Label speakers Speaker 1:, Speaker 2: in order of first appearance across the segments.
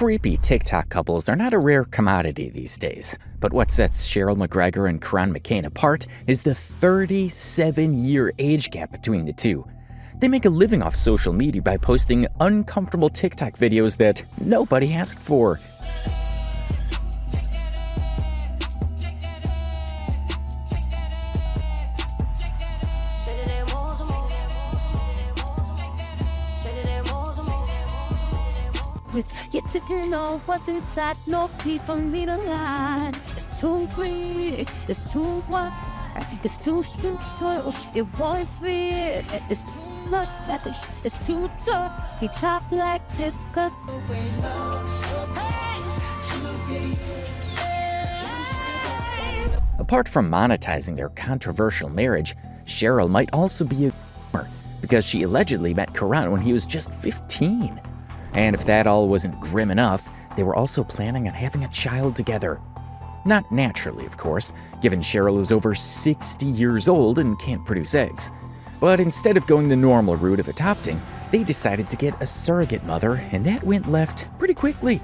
Speaker 1: Creepy TikTok couples are not a rare commodity these days, but what sets Cheryl McGregor and Kuran McCain apart is the 37-year age gap between the two. They make a living off social media by posting uncomfortable TikTok videos that nobody asked for.
Speaker 2: Get to know what's inside, no plea for me to lie. It's too free, it's too wide, it's too soon, it won't fit. It's too much message, it's too tough. She talk like this, cause
Speaker 1: Apart from monetizing their controversial marriage, Cheryl might also be a because she allegedly met Kuran when he was just 15. And if that all wasn't grim enough, they were also planning on having a child together. Not naturally, of course, given Cheryl is over 60 years old and can't produce eggs. But instead of going the normal route of adopting, they decided to get a surrogate mother, and that went left pretty quickly.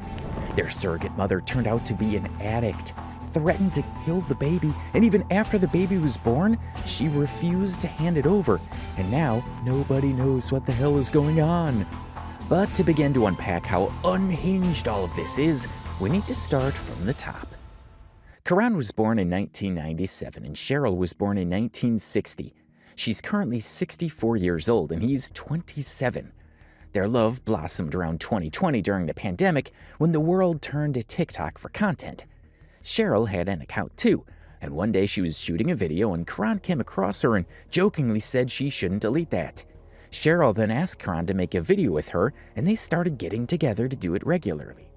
Speaker 1: Their surrogate mother turned out to be an addict, threatened to kill the baby, and even after the baby was born, she refused to hand it over, and now nobody knows what the hell is going on. But to begin to unpack how unhinged all of this is, we need to start from the top. Kuran was born in 1997 and Cheryl was born in 1960. She's currently 64 years old and he's 27. Their love blossomed around 2020 during the pandemic when the world turned to TikTok for content. Cheryl had an account too, and one day she was shooting a video and Kuran came across her and jokingly said she shouldn't delete that. Cheryl then asked Kuran to make a video with her, and they started getting together to do it regularly.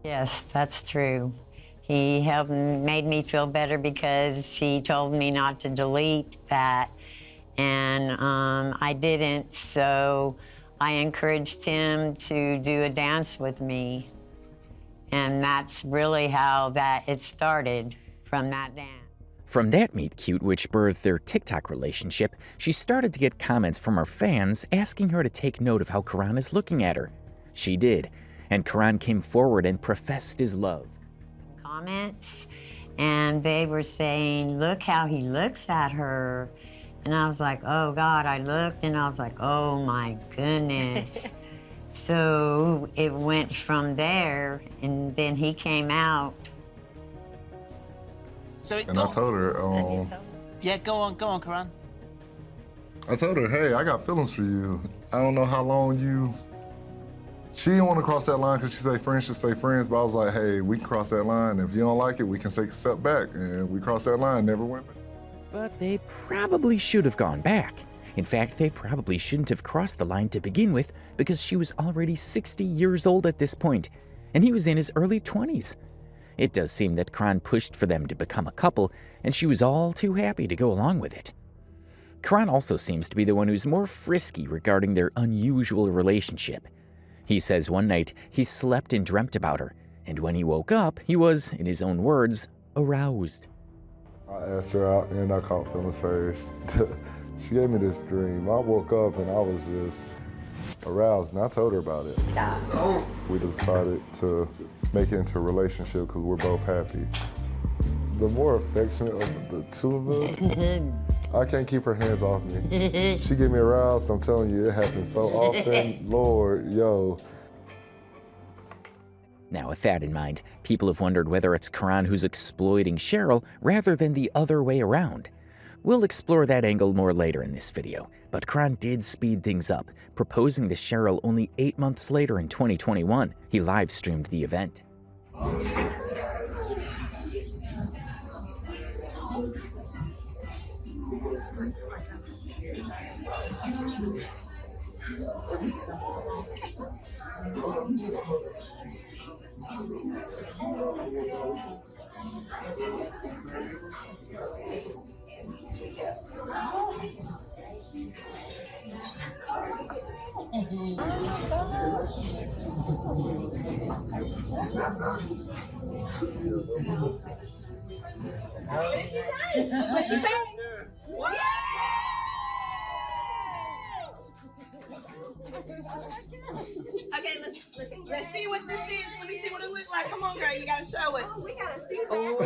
Speaker 3: Yes, that's true. He helped made me feel better because he told me not to delete that, and I didn't, so I encouraged him to do a dance with me, and that's really how it started, from that dance.
Speaker 1: From that meet-cute, which birthed their TikTok relationship, she started to get comments from her fans asking her to take note of how Kuran is looking at her. She did, and Kuran came forward and professed his love.
Speaker 3: Comments, and they were saying, look how he looks at her. And I was like, oh God, I looked and I was like, oh my goodness. So it went from there, and then he came out.
Speaker 4: And I told her,
Speaker 5: yeah, go on, Kuran.
Speaker 4: I told her, hey, I got feelings for you. I don't know how long she didn't want to cross that line because she said friends should stay friends, but I was like, hey, we can cross that line. If you don't like it, we can take a step back. And we crossed that line, never went back.
Speaker 1: But they probably should have gone back. In fact, they probably shouldn't have crossed the line to begin with because she was already 60 years old at this point, and he was in his early 20s. It does seem that Kuran pushed for them to become a couple, and she was all too happy to go along with it. Kuran also seems to be the one who's more frisky regarding their unusual relationship. He says one night he slept and dreamt about her, and when he woke up, he was, in his own words, aroused.
Speaker 4: I asked her out and I caught feelings first. She gave me this dream. I woke up and I was just aroused, and I told her about it.
Speaker 3: Stop.
Speaker 4: We decided to make it into a relationship because we're both happy. The more affectionate of the two of us, I can't keep her hands off me. She get me aroused, I'm telling you, it happens so often. Lord, yo.
Speaker 1: Now, with that in mind, people have wondered whether it's Kuran who's exploiting Cheryl rather than the other way around. We'll explore that angle more later in this video, but Kuran did speed things up, proposing to Cheryl only 8 months later in 2021. He live-streamed the event.
Speaker 2: what she said?
Speaker 6: Okay, let's see what this is. Let me see on, girl, you gotta show it.
Speaker 7: Oh, we gotta see that.
Speaker 6: Oh,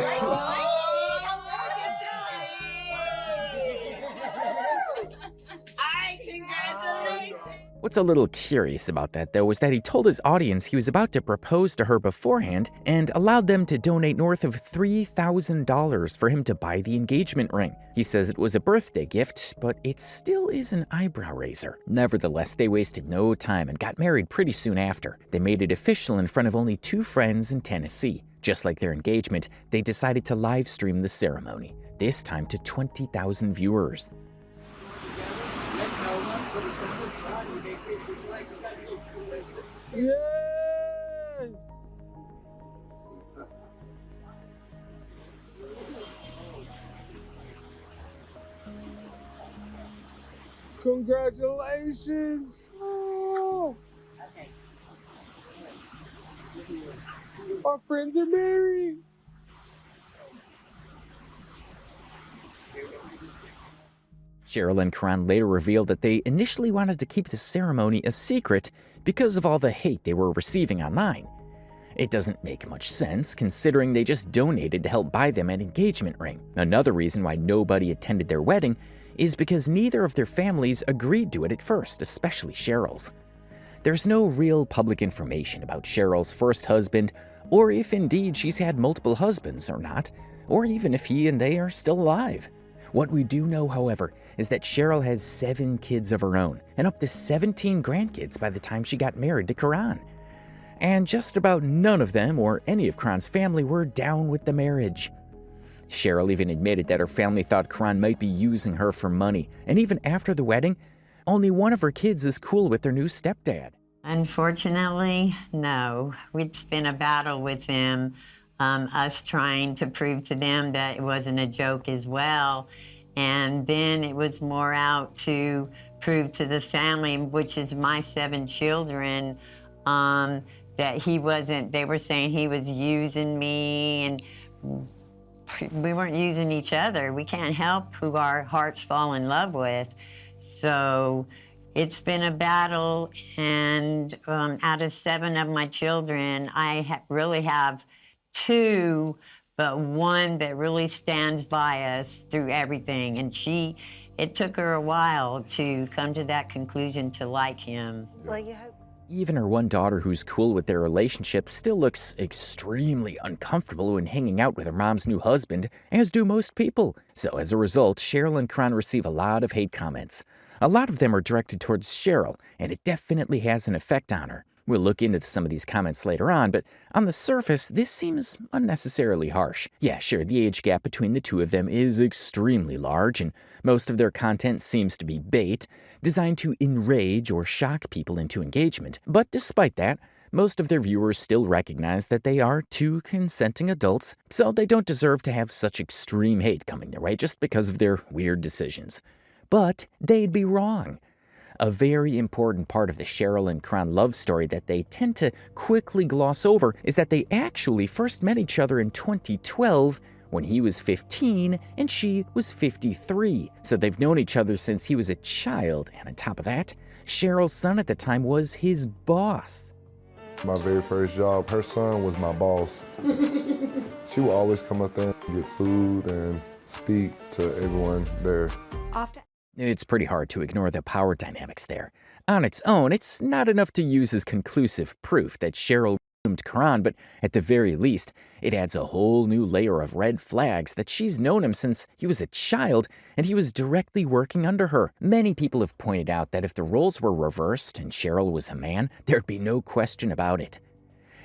Speaker 6: Ay, congratulations.
Speaker 1: What's a little curious about that, though, is that he told his audience he was about to propose to her beforehand and allowed them to donate north of $3,000 for him to buy the engagement ring. He says it was a birthday gift, but it still is an eyebrow raiser. Nevertheless, they wasted no time and got married pretty soon after. They made it official in front of only 2 friends in Tennessee. Just like their engagement, they decided to live stream the ceremony, this time to 20,000 viewers.
Speaker 8: Yes! Congratulations! Oh. Our friends are married!
Speaker 1: Cheryl and Kuran later revealed that they initially wanted to keep the ceremony a secret because of all the hate they were receiving online. It doesn't make much sense, considering they just donated to help buy them an engagement ring. Another reason why nobody attended their wedding is because neither of their families agreed to it at first, especially Cheryl's. There's no real public information about Cheryl's first husband, or if indeed she's had multiple husbands or not, or even if he and they are still alive. What we do know, however, is that Cheryl has 7 kids of her own and up to 17 grandkids by the time she got married to Kuran. And just about none of them or any of Kuran's family were down with the marriage. Cheryl even admitted that her family thought Kuran might be using her for money, and even after the wedding, only one of her kids is cool with their new stepdad.
Speaker 3: Unfortunately, no. It's been a battle with them. Us trying to prove to them that it wasn't a joke as well. And then it was more out to prove to the family, which is my 7 children, that he wasn't, they were saying he was using me, and we weren't using each other. We can't help who our hearts fall in love with. So it's been a battle, and out of 7 of my children, I really have 2, but one that really stands by us through everything. And it took her a while to come to that conclusion to like him.
Speaker 7: Well, you hope.
Speaker 1: Even her one daughter, who's cool with their relationship, still looks extremely uncomfortable when hanging out with her mom's new husband, as do most people. So as a result, Cheryl and Kuran receive a lot of hate comments. A lot of them are directed towards Cheryl, and it definitely has an effect on her. We'll look into some of these comments later on, but on the surface, this seems unnecessarily harsh. Yeah, sure, the age gap between the 2 of them is extremely large, and most of their content seems to be bait, designed to enrage or shock people into engagement. But despite that, most of their viewers still recognize that they are 2 consenting adults, so they don't deserve to have such extreme hate coming their way just because of their weird decisions. But they'd be wrong. A very important part of the Cheryl and Kuran love story that they tend to quickly gloss over is that they actually first met each other in 2012 when he was 15 and she was 53. So they've known each other since he was a child, and on top of that, Cheryl's son at the time was his boss.
Speaker 4: My very first job, her son was my boss. She would always come up there and get food and speak to everyone there.
Speaker 1: It's pretty hard to ignore the power dynamics there. On its own, it's not enough to use as conclusive proof that Cheryl groomed Kuran, but at the very least, it adds a whole new layer of red flags that she's known him since he was a child and he was directly working under her. Many people have pointed out that if the roles were reversed and Cheryl was a man, there'd be no question about it.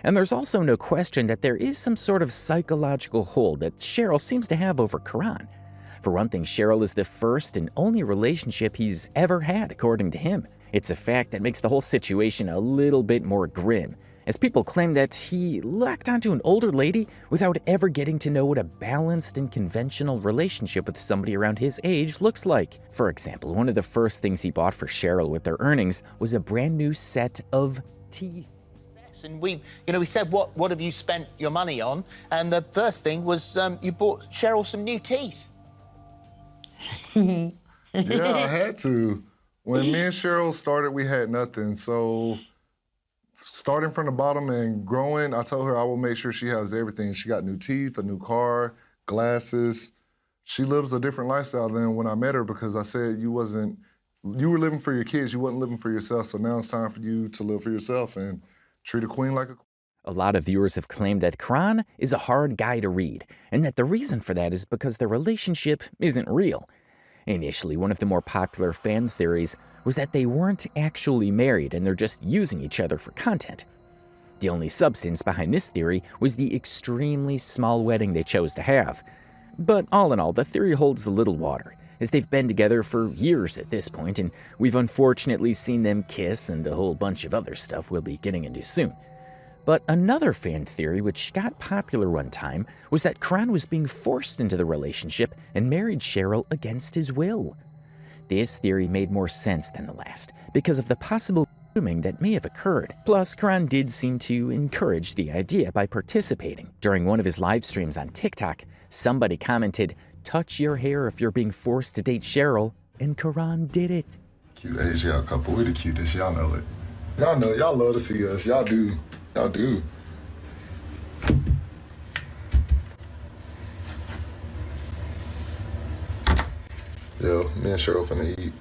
Speaker 1: And there's also no question that there is some sort of psychological hold that Cheryl seems to have over Kuran. For one thing, Cheryl is the first and only relationship he's ever had, according to him. It's a fact that makes the whole situation a little bit more grim, as people claim that he latched onto an older lady without ever getting to know what a balanced and conventional relationship with somebody around his age looks like. For example, one of the first things he bought for Cheryl with their earnings was a brand new set of teeth.
Speaker 5: And we said, what have you spent your money on? And the first thing was you bought Cheryl some new teeth.
Speaker 4: Yeah, I had to. When me and Cheryl started, we had nothing. So starting from the bottom and growing, I told her I will make sure she has everything. She got new teeth, a new car, glasses. She lives a different lifestyle than when I met her because I said you were living for your kids, you wasn't living for yourself, so now it's time for you to live for yourself and treat a queen like a queen.
Speaker 1: A lot of viewers have claimed that Kuran is a hard guy to read, and that the reason for that is because their relationship isn't real. Initially, one of the more popular fan theories was that they weren't actually married and they're just using each other for content. The only substance behind this theory was the extremely small wedding they chose to have. But all in all, the theory holds a little water, as they've been together for years at this point, and we've unfortunately seen them kiss and a whole bunch of other stuff we'll be getting into soon. But another fan theory which got popular one time was that Kuran was being forced into the relationship and married Cheryl against his will. This theory made more sense than the last because of the possible grooming that may have occurred. Plus, Kuran did seem to encourage the idea by participating. During one of his live streams on TikTok, somebody commented, "Touch your hair if you're being forced to date Cheryl," and Kuran did it.
Speaker 4: Cute Asian couple, we're the cutest, y'all know it. Y'all know, y'all love to see us, y'all do. Y'all do. Yo, me and Cheryl finna eat.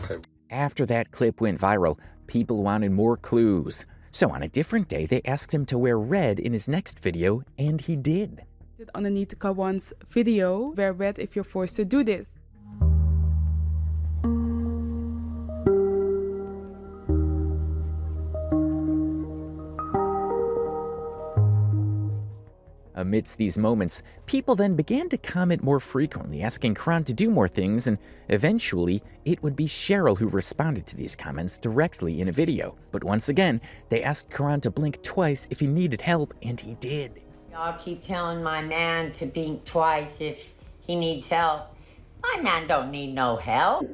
Speaker 4: Hey.
Speaker 1: After that clip went viral, people wanted more clues. So on a different day, they asked him to wear red in his next video, and he did.
Speaker 7: Underneath Kawan's video, wear red if you're forced to do this.
Speaker 1: Amidst these moments, people then began to comment more frequently, asking Kuran to do more things, and eventually, it would be Cheryl who responded to these comments directly in a video. But once again, they asked Kuran to blink twice if he needed help, and he did.
Speaker 3: Y'all keep telling my man to blink twice if he needs help. My man don't need no help.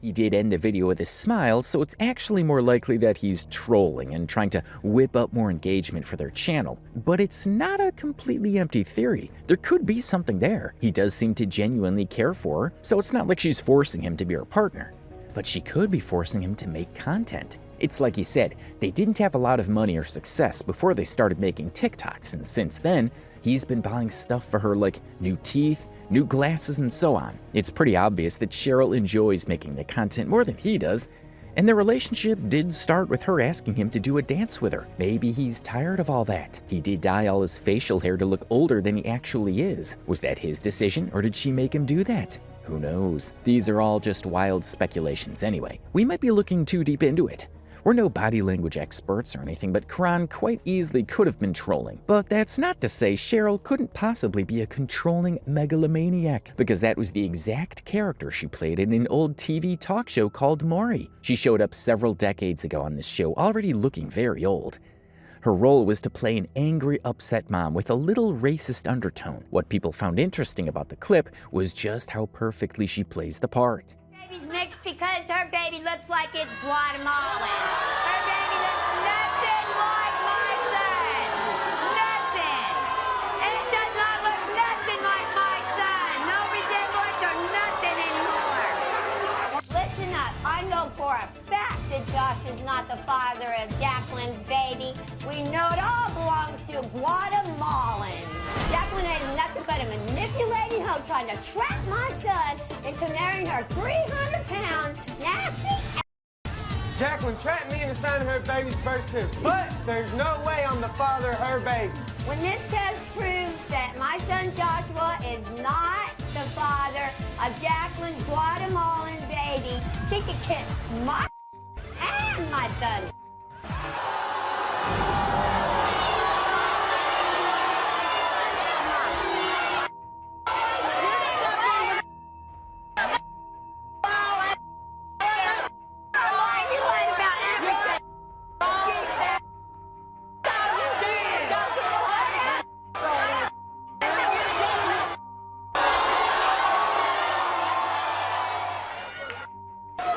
Speaker 1: He did end the video with a smile, so it's actually more likely that he's trolling and trying to whip up more engagement for their channel. But it's not a completely empty theory. There could be something there. He does seem to genuinely care for her, so it's not like she's forcing him to be her partner. But she could be forcing him to make content. It's like he said, they didn't have a lot of money or success before they started making TikToks, and since then, he's been buying stuff for her like new teeth, new glasses, and so on. It's pretty obvious that Cheryl enjoys making the content more than he does, and their relationship did start with her asking him to do a dance with her. Maybe he's tired of all that. He did dye all his facial hair to look older than he actually is. Was that his decision, or did she make him do that? Who knows? These are all just wild speculations anyway. We might be looking too deep into it. We're no body language experts or anything, but Kuran quite easily could have been trolling. But that's not to say Cheryl couldn't possibly be a controlling megalomaniac, because that was the exact character she played in an old TV talk show called Maury. She showed up several decades ago on this show, already looking very old. Her role was to play an angry, upset mom with a little racist undertone. What people found interesting about the clip was just how perfectly she plays the part.
Speaker 3: Baby's mixed because her baby looks like it's Guatemalan. Her baby looks nothing like my son. Nothing. It does not look nothing like my son. No resemblance or nothing anymore. Listen up. I know for a fact that Josh is not the father of Jacqueline's baby. We know it all belongs to Guatemalan. Jacqueline is nothing but a manipulating hoe trying to trap my son into marrying her 300-pound nasty.
Speaker 8: Jacqueline trapped me into signing her baby's birth certificate, but there's no way I'm the father of her baby.
Speaker 3: When this test proves that my son Joshua is not the father of Jacqueline's Guatemalan baby, she can kiss my and my son.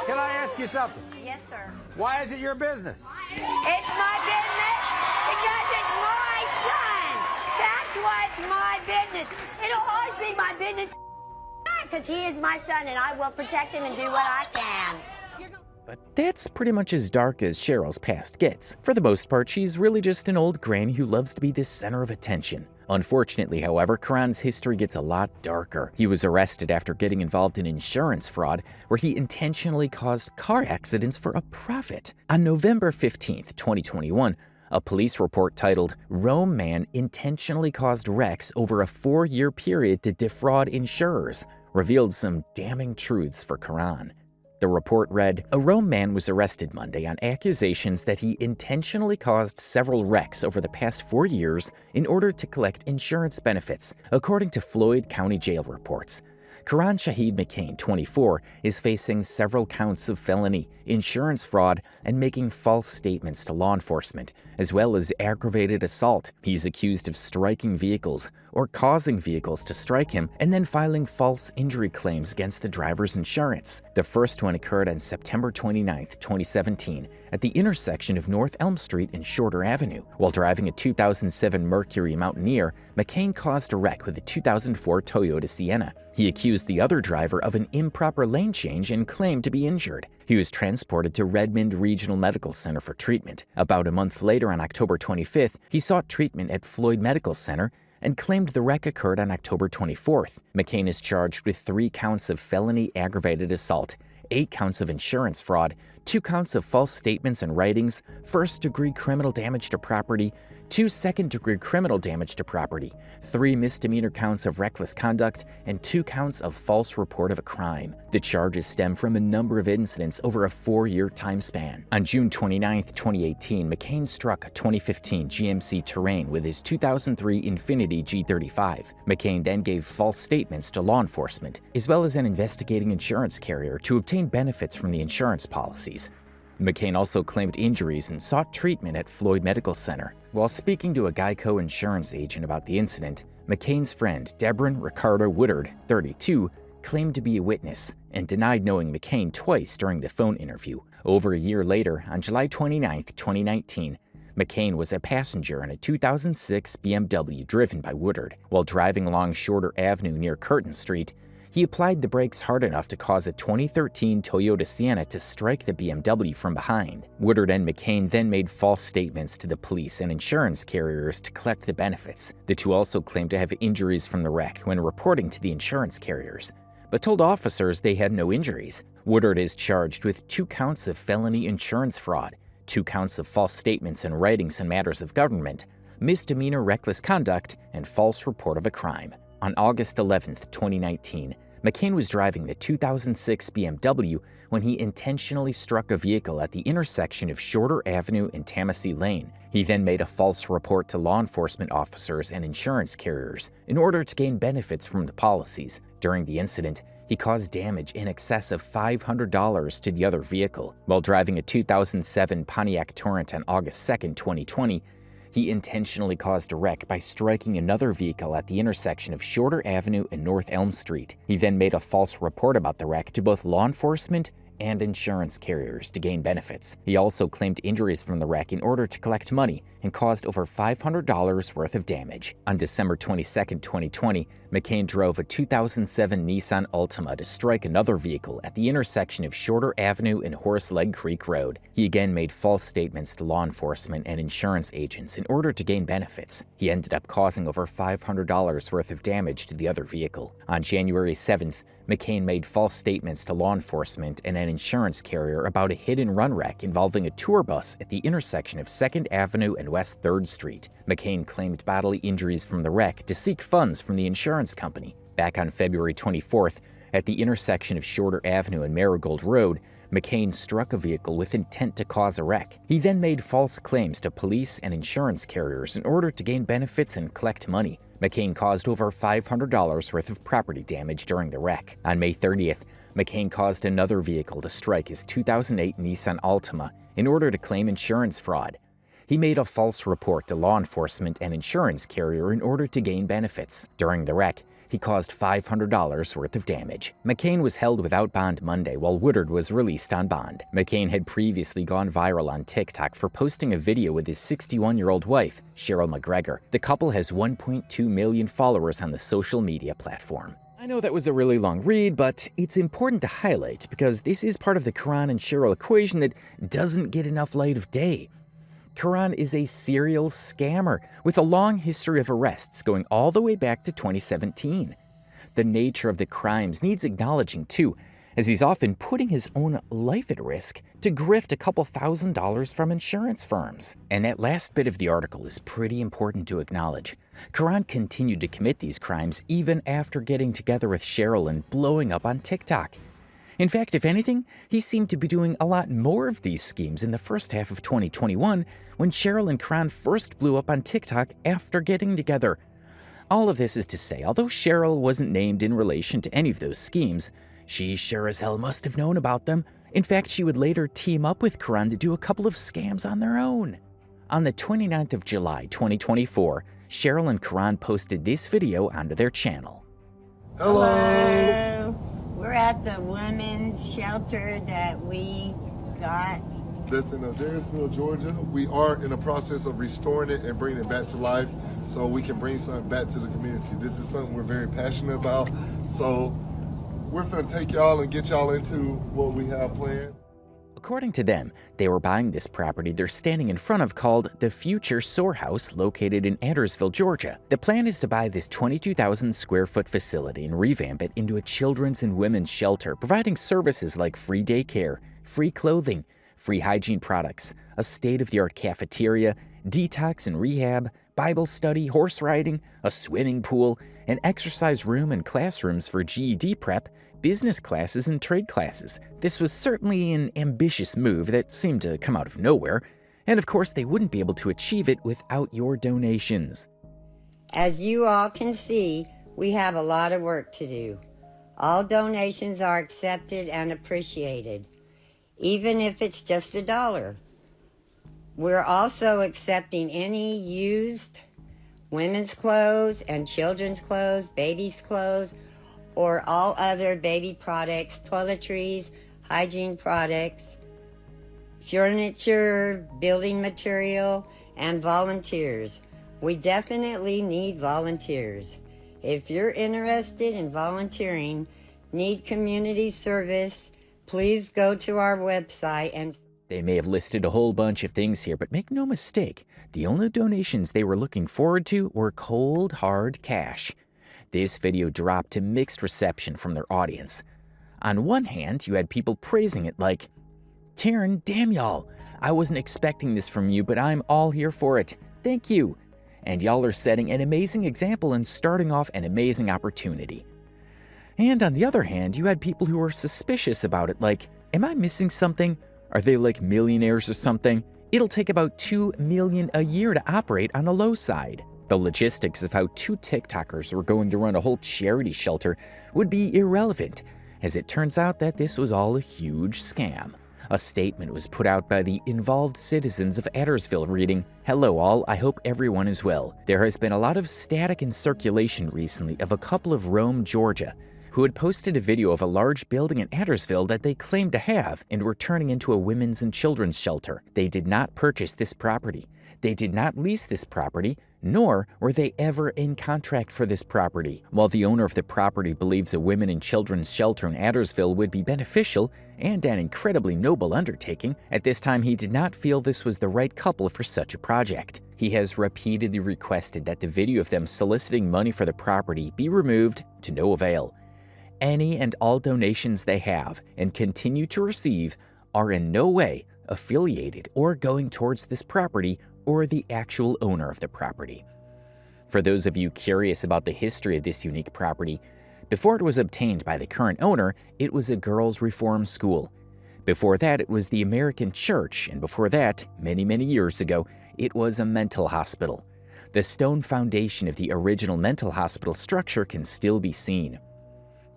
Speaker 9: Can I ask you something?
Speaker 3: Yes, sir.
Speaker 9: Why is it your business?
Speaker 3: It's my business because it's my son. That's what's my business. It'll always be my business because he is my son and I will protect him and do what I can.
Speaker 1: But that's pretty much as dark as Cheryl's past gets. For the most part, she's really just an old granny who loves to be the center of attention. Unfortunately, however, Kuran's history gets a lot darker. He was arrested after getting involved in insurance fraud, where he intentionally caused car accidents for a profit. On November 15th, 2021, a police report titled, "Rome Man Intentionally Caused Wrecks Over a 4-Year Period to Defraud Insurers," revealed some damning truths for Kuran. The report read, "A Rome man was arrested Monday on accusations that he intentionally caused several wrecks over the past 4 years in order to collect insurance benefits," according to Floyd County Jail reports. Kuran Shahid McCain, 24, is facing several counts of felony, insurance fraud, and making false statements to law enforcement, as well as aggravated assault. He's accused of striking vehicles or causing vehicles to strike him and then filing false injury claims against the driver's insurance. The first one occurred on September 29, 2017, at the intersection of North Elm Street and Shorter Avenue. While driving a 2007 Mercury Mountaineer, McCain caused a wreck with a 2004 Toyota Sienna. He accused the other driver of an improper lane change and claimed to be injured. He was transported to Redmond Regional Medical Center for treatment. About a month later, on October 25th, he sought treatment at Floyd Medical Center and claimed the wreck occurred on October 24th. McCain is charged with 3 counts of felony aggravated assault, 8 counts of insurance fraud, 2 counts of false statements and writings, first-degree criminal damage to property, 2 second-degree criminal damage to property, 3 misdemeanor counts of reckless conduct, and 2 counts of false report of a crime. The charges stem from a number of incidents over a 4-year time span. On June 29, 2018, McCain struck a 2015 GMC Terrain with his 2003 Infiniti G35. McCain then gave false statements to law enforcement, as well as an investigating insurance carrier, to obtain benefits from the insurance policies. McCain also claimed injuries and sought treatment at Floyd Medical Center. While speaking to a Geico insurance agent about the incident, McCain's friend, Debron Ricardo Woodard, 32, claimed to be a witness and denied knowing McCain twice during the phone interview. Over a year later, on July 29, 2019, McCain was a passenger in a 2006 BMW driven by Woodard. While driving along Shorter Avenue near Curtin Street, he applied the brakes hard enough to cause a 2013 Toyota Sienna to strike the BMW from behind. Woodard and McCain then made false statements to the police and insurance carriers to collect the benefits. The two also claimed to have injuries from the wreck when reporting to the insurance carriers, but told officers they had no injuries. Woodard is charged with 2 counts of felony insurance fraud, 2 counts of false statements and writings in matters of government, misdemeanor reckless conduct, and false report of a crime. On August 11, 2019, McCain was driving the 2006 BMW when he intentionally struck a vehicle at the intersection of Shorter Avenue and Tamasee Lane. He then made a false report to law enforcement officers and insurance carriers in order to gain benefits from the policies. During the incident, he caused damage in excess of $500 to the other vehicle. While driving a 2007 Pontiac Torrent on August 2, 2020, he intentionally caused a wreck by striking another vehicle at the intersection of Shorter Avenue and North Elm Street. He then made a false report about the wreck to both law enforcement and insurance carriers to gain benefits. He also claimed injuries from the wreck in order to collect money and caused over $500 worth of damage. On December 22, 2020, McCain drove a 2007 Nissan Altima to strike another vehicle at the intersection of Shorter Avenue and Horseleg Creek Road. He again made false statements to law enforcement and insurance agents in order to gain benefits. He ended up causing over $500 worth of damage to the other vehicle. On January 7th, McCain made false statements to law enforcement and an insurance carrier about a hit-and-run wreck involving a tour bus at the intersection of 2nd Avenue and West 3rd Street. McCain claimed bodily injuries from the wreck to seek funds from the insurance company. Back on February 24th, at the intersection of Shorter Avenue and Marigold Road, McCain struck a vehicle with intent to cause a wreck. He then made false claims to police and insurance carriers in order to gain benefits and collect money. McCain caused over $500 worth of property damage during the wreck. On May 30th, McCain caused another vehicle to strike his 2008 Nissan Altima in order to claim insurance fraud. He made a false report to law enforcement and insurance carrier in order to gain benefits. During the wreck, he caused $500 worth of damage. McCain was held without bond Monday while Woodard was released on bond. McCain had previously gone viral on TikTok for posting a video with his 61-year-old wife, Cheryl McGregor. The couple has 1.2 million followers on the social media platform. I know that was a really long read, but it's important to highlight because this is part of the Kuran and Cheryl equation that doesn't get enough light of day. Kuran is a serial scammer with a long history of arrests going all the way back to 2017. The nature of the crimes needs acknowledging too, as he's often putting his own life at risk to grift a couple $1,000s from insurance firms. And that last bit of the article is pretty important to acknowledge. Kuran continued to commit these crimes even after getting together with Cheryl and blowing up on TikTok. In fact, if anything, he seemed to be doing a lot more of these schemes in the first half of 2021 when Cheryl and Kuran first blew up on TikTok after getting together. All of this is to say, although Cheryl wasn't named in relation to any of those schemes, she sure as hell must have known about them. In fact, she would later team up with Kuran to do a couple of scams on their own. On the 29th of July, 2024, Cheryl and Kuran posted this video onto their channel.
Speaker 3: Hello. We're at the women's shelter that we got.
Speaker 4: That's in Degenerate, Georgia. We are in the process of restoring it and bringing it back to life so we can bring something back to the community. This is something we're very passionate about. So we're going to take y'all and get y'all into what we have planned.
Speaker 1: According to them, they were buying this property they're standing in front of called the Future Storehouse located in Addersville, Georgia. The plan is to buy this 22,000 square foot facility and revamp it into a children's and women's shelter, providing services like free daycare, free clothing, free hygiene products, a state-of-the-art cafeteria, detox and rehab, Bible study, horse riding, a swimming pool, an exercise room and classrooms for GED prep, business classes and trade classes. This was certainly an ambitious move that seemed to come out of nowhere, and of course they wouldn't be able to achieve it without your donations.
Speaker 3: As you all can see, we have a lot of work to do. All donations are accepted and appreciated, even if it's just $1. We're also accepting any used women's clothes and children's clothes, babies' clothes, or all other baby products, toiletries, hygiene products, furniture, building material, and volunteers. We definitely need volunteers. If you're interested in volunteering, need community service, please go to our website and...
Speaker 1: They may have listed a whole bunch of things here, but make no mistake, the only donations they were looking forward to were cold, hard cash. This video dropped to mixed reception from their audience. On one hand, you had people praising it like, "Taryn, damn y'all, I wasn't expecting this from you, but I'm all here for it. Thank you. And y'all are setting an amazing example and starting off an amazing opportunity." And on the other hand, you had people who were suspicious about it like, "Am I missing something? Are they like millionaires or something? It'll take about $2 million a year to operate on the low side." The logistics of how two TikTokers were going to run a whole charity shelter would be irrelevant, as it turns out that this was all a huge scam. A statement was put out by the involved citizens of Addersville reading, "Hello all, I hope everyone is well. There has been a lot of static in circulation recently of a couple of Rome, Georgia, who had posted a video of a large building in Addersville that they claimed to have and were turning into a women's and children's shelter. They did not purchase this property. They did not lease this property, nor were they ever in contract for this property. While the owner of the property believes a women and children's shelter in Addersville would be beneficial and an incredibly noble undertaking, at this time he did not feel this was the right couple for such a project. He has repeatedly requested that the video of them soliciting money for the property be removed to no avail. Any and all donations they have and continue to receive are in no way affiliated or going towards this property or the actual owner of the property." For those of you curious about the history of this unique property, before it was obtained by the current owner, it was a girls' reform school. Before that, it was the American Church, and before that, many, many years ago, it was a mental hospital. The stone foundation of the original mental hospital structure can still be seen.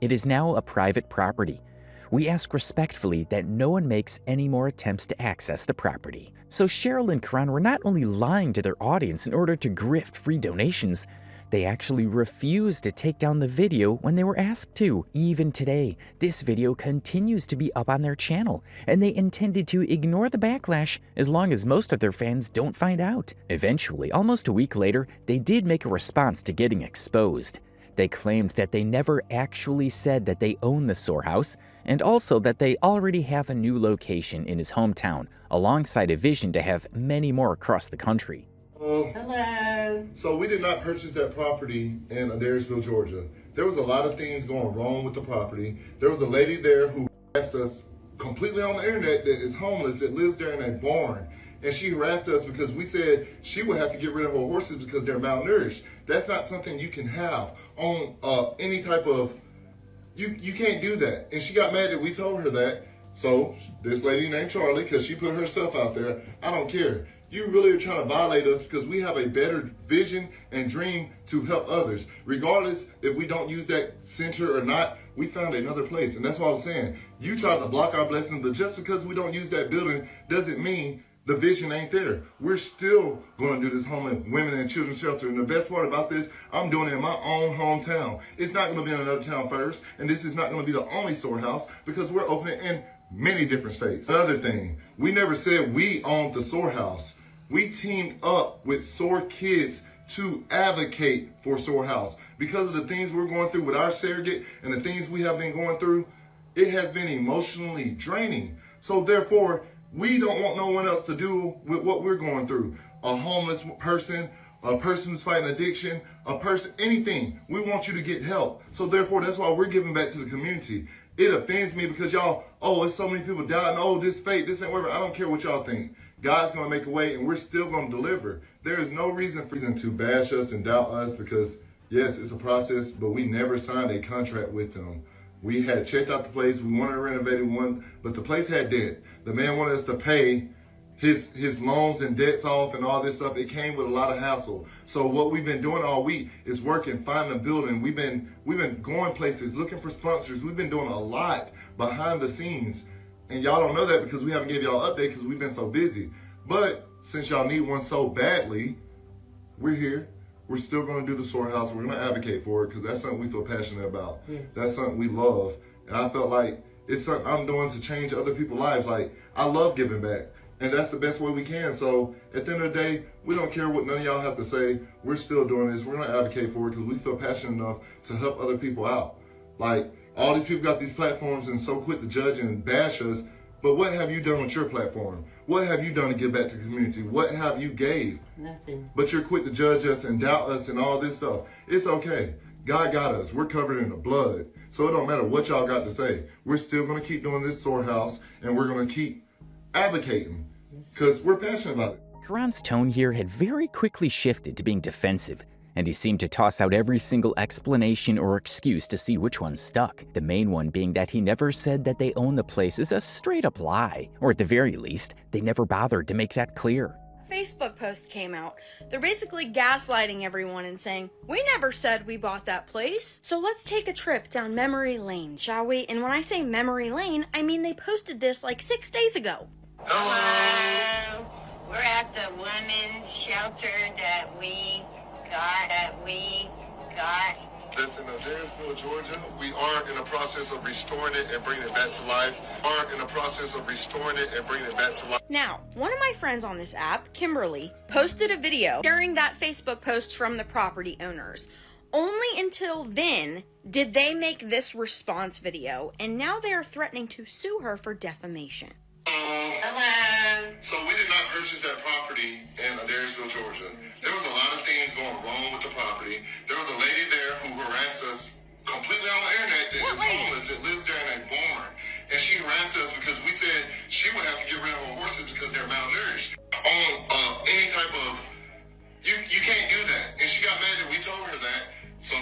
Speaker 1: It is now a private property. We ask respectfully that no one makes any more attempts to access the property. So Cheryl and Kuran were not only lying to their audience in order to grift free donations, they actually refused to take down the video when they were asked to. Even today, this video continues to be up on their channel, and they intended to ignore the backlash as long as most of their fans don't find out. Eventually, almost a week later, they did make a response to getting exposed. They claimed that they never actually said that they own the storehouse, and also that they already have a new location in his hometown, alongside a vision to have many more across the country.
Speaker 4: Hello. So we did not purchase that property in Adairsville, Georgia. There was a lot of things going wrong with the property. There was a lady there who harassed us completely on the internet that is homeless, that lives there in a barn. And she harassed us because we said she would have to get rid of her horses because they're malnourished. That's not something you can have on any type of, you can't do that. And she got mad that we told her that. So this lady named Charlie, because she put herself out there, I don't care. You really are trying to violate us because we have a better vision and dream to help others. Regardless if we don't use that center or not, we found another place. And that's what I was saying. You tried to block our blessings, but just because we don't use that building doesn't mean the vision ain't there. We're still going to do this homeless women and children's shelter. And the best part about this, I'm doing it in my own hometown. It's not going to be in another town first. And this is not going to be the only storehouse because we're opening in many different states. Another thing, we never said we owned the storehouse. We teamed up with SOAR Kids to advocate for storehouse. Because of the things we're going through with our surrogate and the things we have been going through, it has been emotionally draining. So therefore, we don't want no one else to do with what we're going through. A homeless person, a person who's fighting addiction, a person, anything. We want you to get help. So therefore, that's why we're giving back to the community. It offends me because y'all, oh, it's so many people dying. Oh, this fake, this ain't whatever. I don't care what y'all think. God's going to make a way and we're still going to deliver. There is no reason for them to bash us and doubt us because, yes, it's a process, but we never signed a contract with them. We had checked out the place. We wanted to renovate one, but the place had debt. The man wanted us to pay his loans and debts off and all this stuff. It came with a lot of hassle. So what we've been doing all week is working, finding a building. We've been going places, looking for sponsors. We've been doing a lot behind the scenes. And y'all don't know that because we haven't gave y'all an update because we've been so busy. But since y'all need one so badly, we're here. We're still going to do the storehouse. We're going to advocate for it because that's something we feel passionate about. Yes. That's something we love. And I felt like it's something I'm doing to change other people's lives. Like, I love giving back. And that's the best way we can. So at the end of the day, we don't care what none of y'all have to say. We're still doing this. We're going to advocate for it because we feel passionate enough to help other people out. Like, all these people got these platforms and so quick to judge and bash us. But what have you done with your platform? What have you done to give back to the community? What have you gave?
Speaker 3: Nothing.
Speaker 4: But you're quick to judge us and doubt us and all this stuff. It's okay. God got us. We're covered in the blood. So it don't matter what y'all got to say. We're still going to keep doing this storehouse and we're going to keep advocating because we're passionate about it.
Speaker 1: Kuran's tone here had very quickly shifted to being defensive, and he seemed to toss out every single explanation or excuse to see which one stuck. The main one being that he never said that they own the place is a straight-up lie, or at the very least, they never bothered to make that clear.
Speaker 10: Facebook post came out. They're basically gaslighting everyone and saying, we never said we bought that place. So let's take a trip down memory lane, shall we? And when I say memory lane, I mean they posted this like 6 days ago.
Speaker 3: Hello. We're at the women's shelter that we got.
Speaker 4: That's in Adairsville, Georgia. We are in the process of restoring it and bringing it back to life.
Speaker 10: Now, one of my friends on this app, Kimberly, posted a video sharing that Facebook post from the property owners. Only until then did they make this response video, and now they are threatening to sue her for defamation.
Speaker 3: Hello.
Speaker 4: So we did not purchase that property in Adairsville, Georgia. There was a lot of things going wrong with the property. There was a lady there who harassed us completely on the internet that is homeless, that lives there in a barn. And she harassed us because we said she would have to get rid of her horses because they're malnourished. On any type of, you can't do that. And she got mad that we told her that. So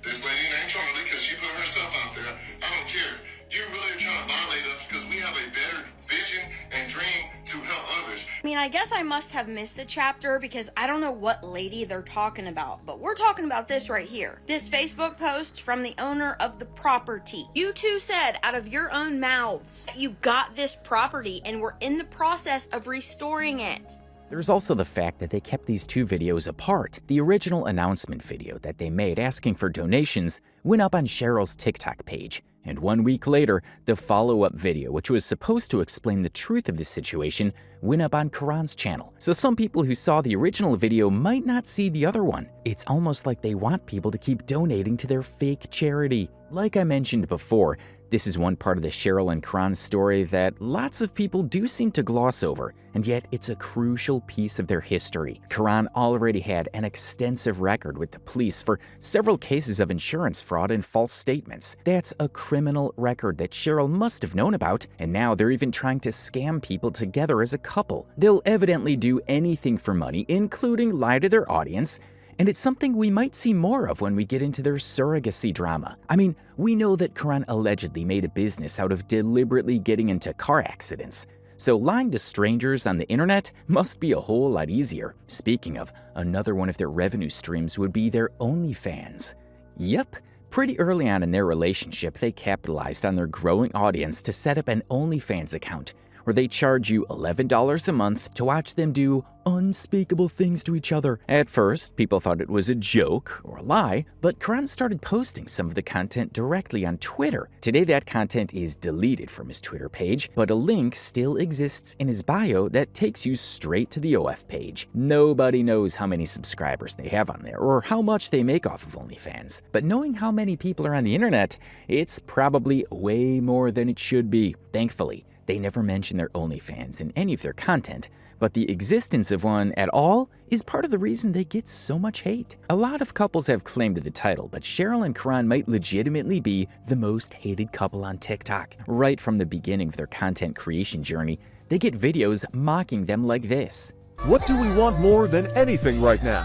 Speaker 4: this lady named Charlie, because she put herself out there, I don't care. You really are trying to violate us because we have a better vision and dream to help others.
Speaker 10: I mean, I guess I must have missed a chapter because I don't know what lady they're talking about, but we're talking about this right here. This Facebook post from the owner of the property. You two said out of your own mouths, you got this property and we're in the process of restoring it.
Speaker 1: There's also the fact that they kept these two videos apart. The original announcement video that they made asking for donations went up on Cheryl's TikTok page, And 1 week later, the follow-up video, which was supposed to explain the truth of the situation, went up on Kuran's channel. So some people who saw the original video might not see the other one. It's almost like they want people to keep donating to their fake charity. Like I mentioned before, this is one part of the Cheryl and Kuran story that lots of people do seem to gloss over, and yet it's a crucial piece of their history. Kuran already had an extensive record with the police for several cases of insurance fraud and false statements. That's a criminal record that Cheryl must have known about, and now they're even trying to scam people together as a couple. They'll evidently do anything for money, including lie to their audience, and it's something we might see more of when we get into their surrogacy drama. I mean, we know that Kuran allegedly made a business out of deliberately getting into car accidents, so lying to strangers on the internet must be a whole lot easier. Speaking of, another one of their revenue streams would be their OnlyFans. Yep, pretty early on in their relationship, they capitalized on their growing audience to set up an OnlyFans account, where they charge you $11 a month to watch them do unspeakable things to each other. At first, people thought it was a joke or a lie, but Kuran started posting some of the content directly on Twitter. Today, that content is deleted from his Twitter page, but a link still exists in his bio that takes you straight to the OF page. Nobody knows how many subscribers they have on there or how much they make off of OnlyFans, but knowing how many people are on the internet, it's probably way more than it should be. Thankfully, they never mention their OnlyFans in any of their content, but the existence of one at all is part of the reason they get so much hate. A lot of couples have claim to the title, but Cheryl and Kuran might legitimately be the most hated couple on TikTok. Right from the beginning of their content creation journey, they get videos mocking them like this.
Speaker 11: What do we want more than anything right now?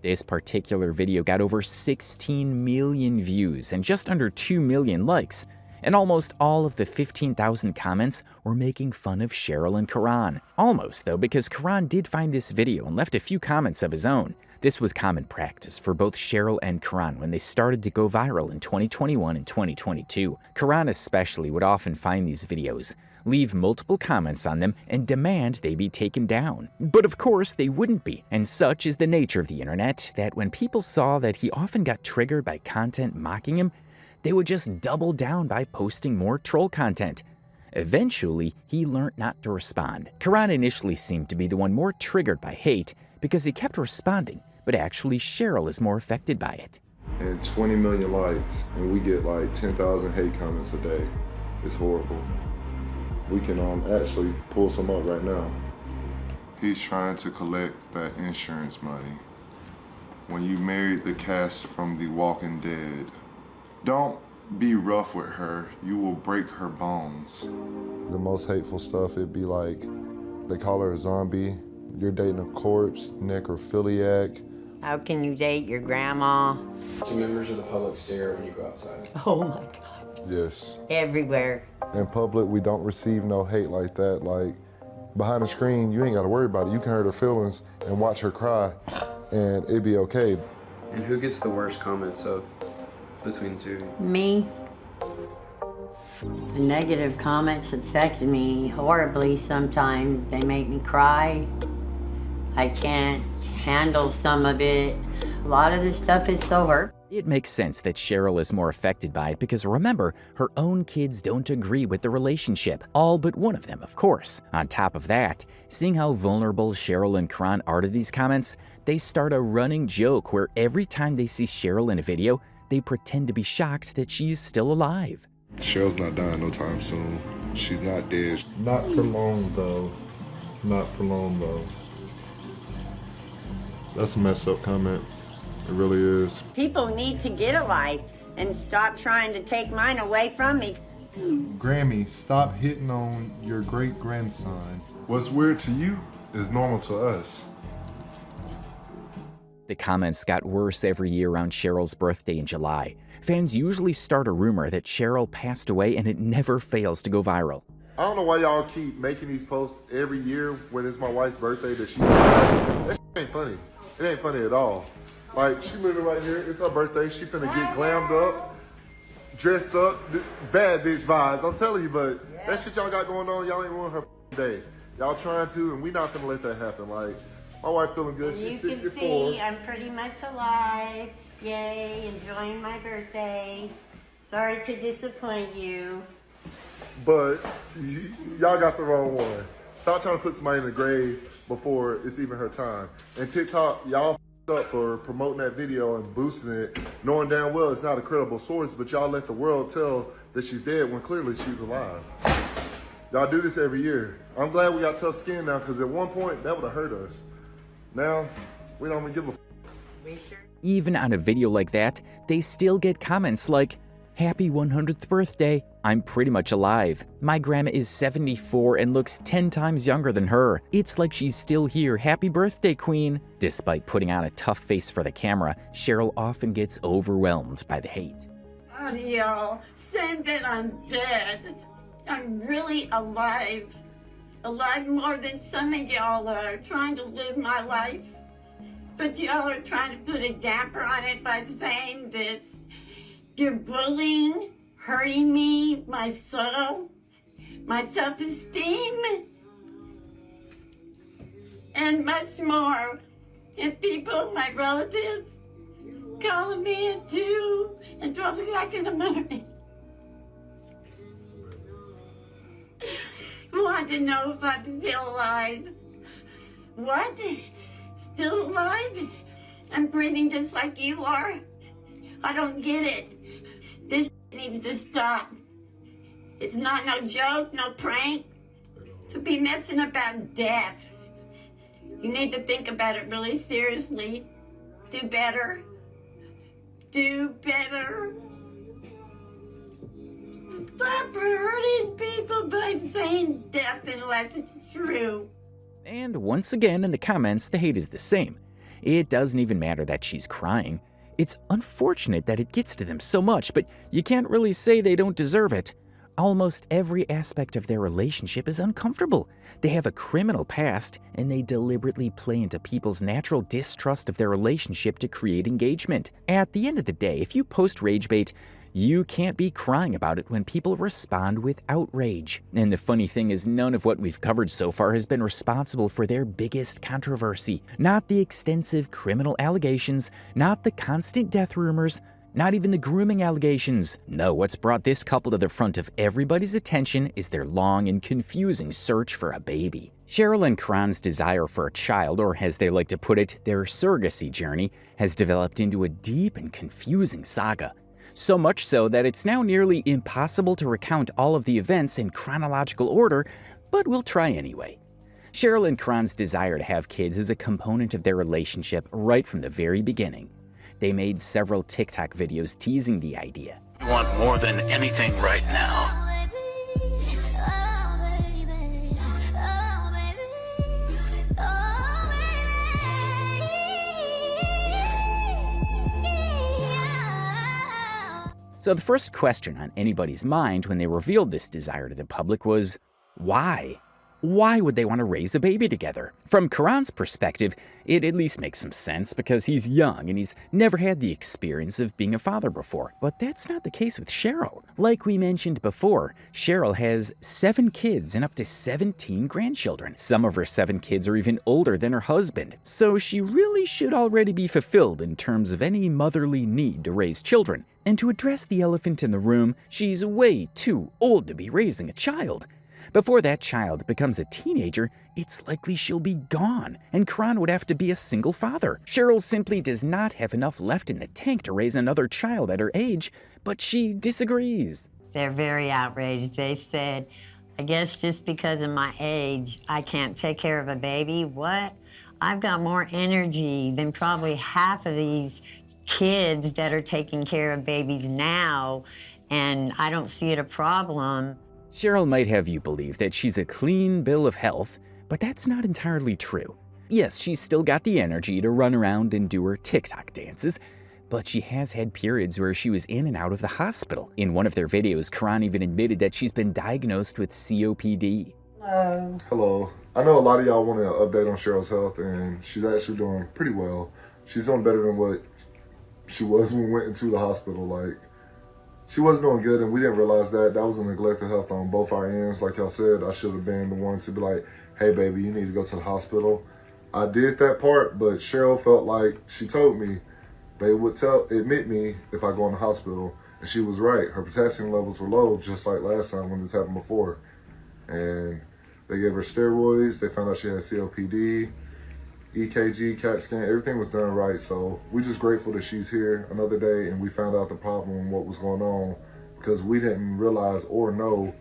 Speaker 1: This particular video got over 16 million views and just under 2 million likes, and almost all of the 15,000 comments were making fun of Cheryl and Kuran. Almost, though, because Kuran did find this video and left a few comments of his own. This was common practice for both Cheryl and Kuran when they started to go viral in 2021 and 2022. Kuran especially would often find these videos, leave multiple comments on them, and demand they be taken down. But of course they wouldn't be, and such is the nature of the internet that when people saw that he often got triggered by content mocking him, they would just double down by posting more troll content. Eventually, he learned not to respond. Kuran initially seemed to be the one more triggered by hate because he kept responding, but actually Cheryl is more affected by it.
Speaker 4: And 20 million likes, and we get like 10,000 hate comments a day. It's horrible. We can actually pull some up right now. He's trying to collect that insurance money. When you married the cast from The Walking Dead, don't be rough with her. You will break her bones. The most hateful stuff, it'd be like, they call her a zombie. You're dating a corpse, necrophiliac.
Speaker 3: How can you date your grandma?
Speaker 12: Do members of the public stare when you go outside?
Speaker 3: Oh my God.
Speaker 4: Yes.
Speaker 3: Everywhere.
Speaker 4: In public, we don't receive no hate like that. Like, behind the screen, you ain't gotta worry about it. You can hurt her feelings and watch her cry, and it'd be okay.
Speaker 12: And who gets the worst comments of between the two of you?
Speaker 3: Me. The negative comments affect me horribly sometimes. They make me cry. I can't handle some of it. A lot of this stuff is so hurtful.
Speaker 1: It makes sense that Cheryl is more affected by it because remember, her own kids don't agree with the relationship. All but one of them, of course. On top of that, seeing how vulnerable Cheryl and Kuran are to these comments, they start a running joke where every time they see Cheryl in a video, they pretend to be shocked that she's still alive.
Speaker 4: Cheryl's not dying no time soon. She's not dead. Not for long, though. Not for long, though. That's a messed up comment. It really is.
Speaker 3: People need to get a life and stop trying to take mine away from me.
Speaker 4: Grammy, stop hitting on your great-grandson. What's weird to you is normal to us.
Speaker 1: The comments got worse every year around Cheryl's birthday in July. Fans usually start a rumor that Cheryl passed away, and it never fails to go viral.
Speaker 4: I don't know why y'all keep making these posts every year when it's my wife's birthday that she died. That ain't funny. It ain't funny at all. Like, she living right here. It's her birthday. She finna get glammed up. dressed up, bad bitch vibes. I'm telling you, but that shit y'all got going on, y'all ain't ruin her day. Y'all trying to, and we not gonna let that happen. Like, my wife feeling good. She's 64.
Speaker 3: You can see I'm pretty much alive. Yay, enjoying my birthday. Sorry to disappoint you.
Speaker 4: But y'all got the wrong one. Stop trying to put somebody in the grave before it's even her time. And TikTok, y'all up for promoting that video and boosting it, knowing damn well it's not a credible source, but y'all let the world tell that she's dead when clearly she's alive. Y'all do this every year. I'm glad we got tough skin now, because at one point that would have hurt us. Now, we don't even give a f.
Speaker 1: Even on a video like that, they still get comments like, "Happy 100th birthday. I'm pretty much alive. My grandma is 74 and looks 10 times younger than her. It's like she's still here. Happy birthday, Queen." Despite putting on a tough face for the camera, Cheryl often gets overwhelmed by the hate.
Speaker 13: Y'all saying that I'm dead. I'm really alive. Alive more than some of y'all are, trying to live my life. But y'all are trying to put a damper on it by saying this. You're bullying, hurting me, my soul, my self-esteem, and much more. And people, my relatives, calling me a Jew and 12 o'clock in the morning. Want to know if I'm still alive. What? Still alive? I'm breathing just like you are? I don't get it. This needs to stop. It's not no joke, no prank. To be messing about death. You need to think about it really seriously. Do better. Do better. Stop hurting people by saying death unless it's true.
Speaker 1: And once again in the comments, the hate is the same. It doesn't even matter that she's crying. It's unfortunate that it gets to them so much, but you can't really say they don't deserve it. Almost every aspect of their relationship is uncomfortable. They have a criminal past, and they deliberately play into people's natural distrust of their relationship to create engagement. At the end of the day, if you post rage bait, you can't be crying about it when people respond with outrage. And the funny thing is, none of what we've covered so far has been responsible for their biggest controversy. Not the extensive criminal allegations, not the constant death rumors, not even the grooming allegations. No, what's brought this couple to the front of everybody's attention is their long and confusing search for a baby. Cheryl and Kuran's desire for a child, or as they like to put it, their surrogacy journey, has developed into a deep and confusing saga. So much so that it's now nearly impossible to recount all of the events in chronological order, but we'll try anyway. Cheryl and Kuran's desire to have kids is a component of their relationship right from the very beginning. They made several TikTok videos teasing the idea.
Speaker 14: I want more than anything right now.
Speaker 1: So the first question on anybody's mind when they revealed this desire to the public was, why? Why would they want to raise a baby together? From Kuran's perspective, it at least makes some sense because he's young and he's never had the experience of being a father before. But that's not the case with Cheryl. Like we mentioned before, Cheryl has 7 kids and up to 17 grandchildren. Some of her 7 kids are even older than her husband. So she really should already be fulfilled in terms of any motherly need to raise children. And to address the elephant in the room, she's way too old to be raising a child. Before that child becomes a teenager, it's likely she'll be gone, and Kuran would have to be a single father. Cheryl simply does not have enough left in the tank to raise another child at her age, but she disagrees.
Speaker 3: They're very outraged. They said, I guess just because of my age, I can't take care of a baby. What? I've got more energy than probably half of these kids that are taking care of babies now, and I don't see it a problem.
Speaker 1: Cheryl might have you believe that she's a clean bill of health, but that's not entirely true. Yes, she's still got the energy to run around and do her TikTok dances, but she has had periods where she was in and out of the hospital. In one of their videos, Kuran even admitted that she's been diagnosed with COPD.
Speaker 4: Hello. Hello. I know a lot of y'all want an update on Cheryl's health, and she's actually doing pretty well. She's doing better than what she was when we went into the hospital. Like, she wasn't doing good, and we didn't realize that. That was a neglect of health on both our ends. Like y'all said, I should have been the one to be like, hey, baby, you need to go to the hospital. I did that part, but Cheryl felt like she told me they would admit me if I go in the hospital. And she was right. Her potassium levels were low, just like last time when this happened before. And they gave her steroids. They found out she had COPD, EKG, CAT scan. Everything was done right. So we're just grateful that she's here another day, and we found out the problem and what was going on, because we didn't realize or know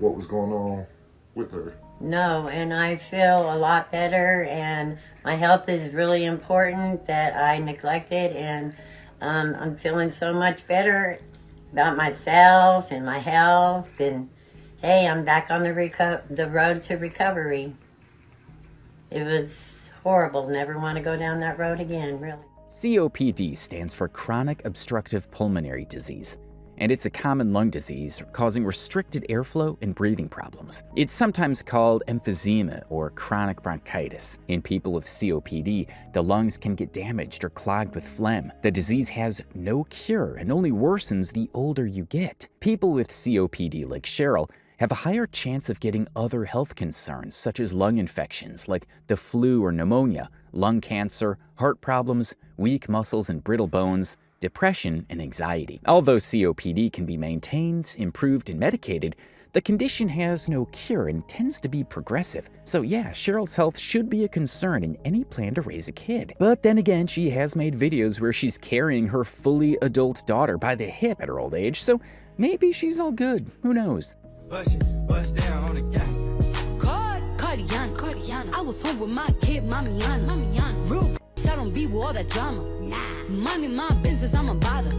Speaker 4: what was going on with her.
Speaker 3: No, and I feel a lot better, and my health is really important that I neglected, and I'm feeling so much better about myself and my health, and hey, I'm back on the road to recovery. It was horrible. Never want to go down that road again, really.
Speaker 1: COPD stands for chronic obstructive pulmonary disease, and it's a common lung disease causing restricted airflow and breathing problems. It's sometimes called emphysema or chronic bronchitis. In people with COPD, the lungs can get damaged or clogged with phlegm. The disease has no cure and only worsens the older you get. People with COPD, like Cheryl, have a higher chance of getting other health concerns such as lung infections like the flu or pneumonia, lung cancer, heart problems, weak muscles and brittle bones, depression, and anxiety. Although COPD can be maintained, improved, and medicated, the condition has no cure and tends to be progressive. So yeah, Cheryl's health should be a concern in any plan to raise a kid. But then again, she has made videos where she's carrying her fully adult daughter by the hip at her old age, so maybe she's all good. Who knows?
Speaker 15: Bust down on the gang. Cardiana. I was home with my kid, Mamiana. Real I don't be with all that drama. Nah. Money, my business, I'm a bother.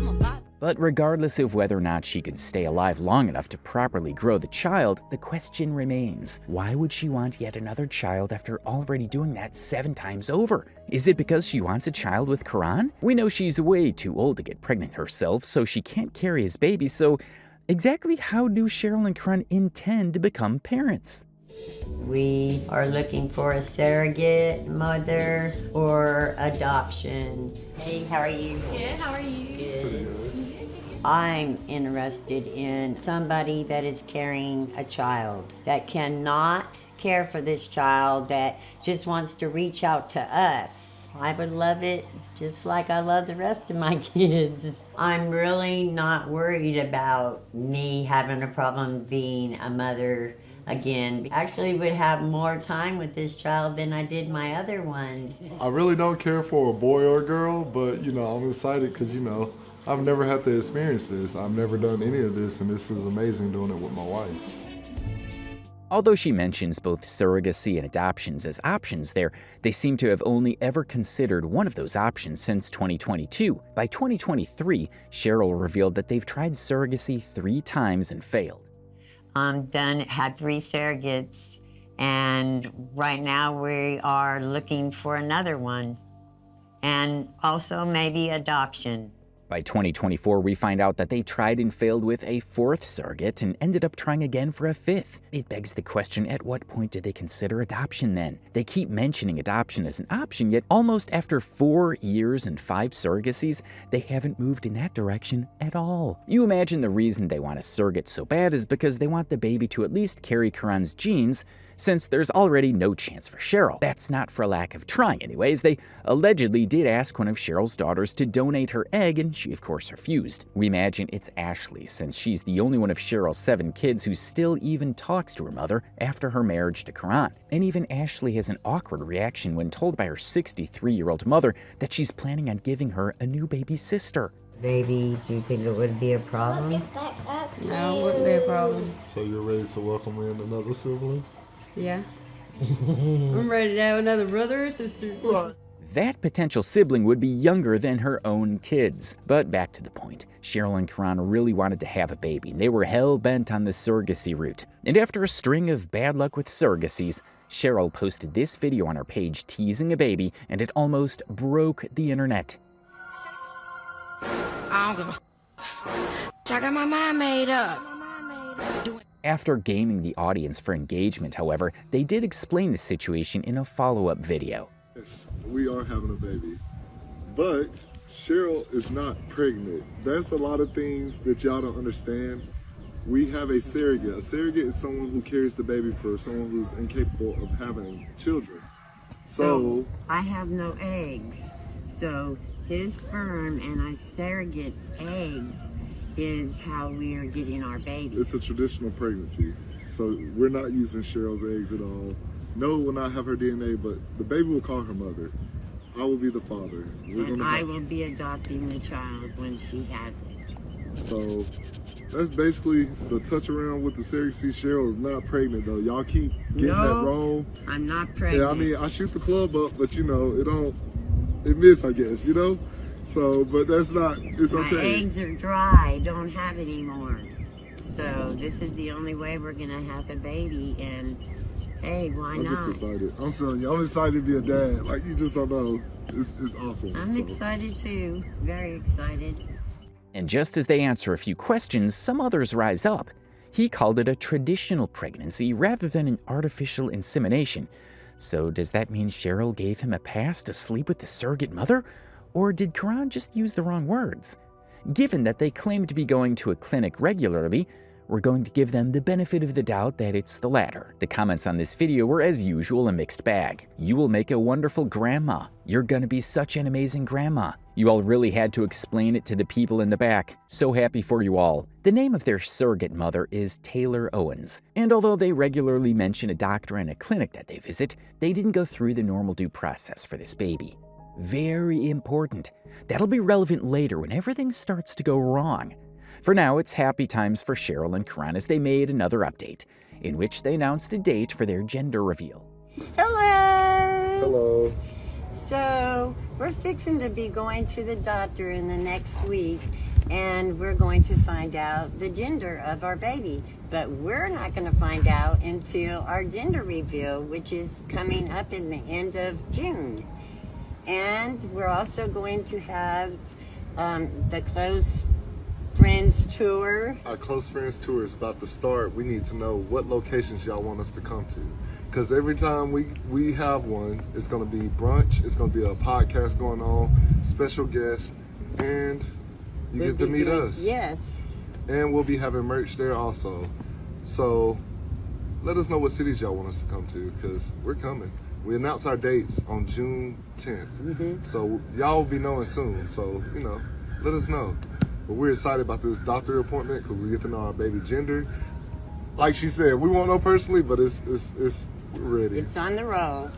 Speaker 1: But regardless of whether or not she could stay alive long enough to properly grow the child, the question remains, why would she want yet another child after already doing that 7 times over? Is it because she wants a child with Kuran? We know she's way too old to get pregnant herself, so she can't carry his baby, so exactly how do Cheryl and Kuran intend to become parents?
Speaker 3: We are looking for a surrogate mother or adoption. Hey, how are you?
Speaker 2: Good, how are you?
Speaker 3: Good. I'm interested in somebody that is carrying a child, that cannot care for this child, that just wants to reach out to us. I would love it just like I love the rest of my kids. I'm really not worried about me having a problem being a mother again. Actually would have more time with this child than I did my other ones.
Speaker 4: I really don't care for a boy or a girl, but I'm excited because I've never had to experience this. I've never done any of this, and this is amazing doing it with my wife.
Speaker 1: Although she mentions both surrogacy and adoptions as options there, they seem to have only ever considered one of those options since 2022. By 2023, Cheryl revealed that they've tried surrogacy 3 times and failed.
Speaker 3: Had 3 surrogates, and right now we are looking for another one, and also maybe adoption.
Speaker 1: By 2024, we find out that they tried and failed with a 4th surrogate and ended up trying again for a 5th. It begs the question, at what point did they consider adoption then? They keep mentioning adoption as an option, yet almost after 4 years and 5 surrogacies, they haven't moved in that direction at all. You imagine the reason they want a surrogate so bad is because they want the baby to at least carry Kuran's genes, since there's already no chance for Cheryl. That's not for a lack of trying anyways. They allegedly did ask one of Cheryl's daughters to donate her egg, and she of course refused. We imagine it's Ashley, since she's the only one of Cheryl's 7 kids who still even talks to her mother after her marriage to Kuran. And even Ashley has an awkward reaction when told by her 63-year-old mother that she's planning on giving her a new baby sister.
Speaker 3: Baby, do you think it would be a problem?
Speaker 2: No, it wouldn't be a problem.
Speaker 4: So you're ready to welcome in another sibling?
Speaker 2: Yeah. I'm ready to have another brother or sister.
Speaker 1: That potential sibling would be younger than her own kids. But back to the point, Cheryl and Kuran really wanted to have a baby, and they were hell-bent on the surrogacy route. And after a string of bad luck with surrogacies, Cheryl posted this video on her page teasing a baby, and it almost broke the internet.
Speaker 16: I don't give a I got my mind made up.
Speaker 1: After gaming the audience for engagement, however, they did explain the situation in a follow-up video.
Speaker 4: Yes, we are having a baby, but Cheryl is not pregnant. That's a lot of things that y'all don't understand. We have a surrogate. A surrogate is someone who carries the baby for someone who's incapable of having children. So
Speaker 3: I have no eggs. So his sperm and our surrogate's eggs is how we are getting our baby.
Speaker 4: It's a traditional pregnancy. So we're not using Cheryl's eggs at all. No, will not have her DNA, but the baby will call her mother. I will be the father.
Speaker 3: And I will be adopting the child when she has it.
Speaker 4: So that's basically the touch around with the surrogacy. Cheryl is not pregnant though. Y'all keep getting that wrong.
Speaker 3: I'm not pregnant.
Speaker 4: Yeah, I mean, I shoot the club up, but you know, it miss, I guess, you know? So, but that's not, it's okay.
Speaker 3: My eggs are dry, don't have any more. So this is the only way we're gonna have a baby, and hey, why not?
Speaker 4: I'm just excited. I'm telling you, I'm excited to be a dad. Like, you just don't know. It's awesome.
Speaker 3: I'm excited too, very excited.
Speaker 1: And just as they answer a few questions, some others rise up. He called it a traditional pregnancy rather than an artificial insemination. So does that mean Cheryl gave him a pass to sleep with the surrogate mother? Or did Kuran just use the wrong words? Given that they claim to be going to a clinic regularly, we're going to give them the benefit of the doubt that it's the latter. The comments on this video were, as usual, a mixed bag. You will make a wonderful grandma. You're gonna be such an amazing grandma. You all really had to explain it to the people in the back. So happy for you all. The name of their surrogate mother is Taylor Owens. And although they regularly mention a doctor and a clinic that they visit, they didn't go through the normal due process for this baby. Very important. That'll be relevant later when everything starts to go wrong. For now, it's happy times for Cheryl and Kuran as they made another update, in which they announced a date for their gender reveal.
Speaker 3: Hello!
Speaker 4: Hello.
Speaker 3: So, we're fixing to be going to the doctor in the next week, and we're going to find out the gender of our baby. But we're not going to find out until our gender reveal, which is coming up in the end of June. And we're also going to have the Close Friends Tour.
Speaker 4: Our Close Friends Tour is about to start. We need to know what locations y'all want us to come to. Because every time we have one, it's going to be brunch, it's going to be a podcast going on, special guests, and you get to meet us.
Speaker 3: Yes.
Speaker 4: And we'll be having merch there also. So let us know what cities y'all want us to come to, because we're coming. We announce our dates on June 10th. So y'all will be knowing soon. So, you know, let us know. But we're excited about this doctor appointment because we get to know our baby gender. Like she said, we won't know personally, but it's ready.
Speaker 3: It's on the roll.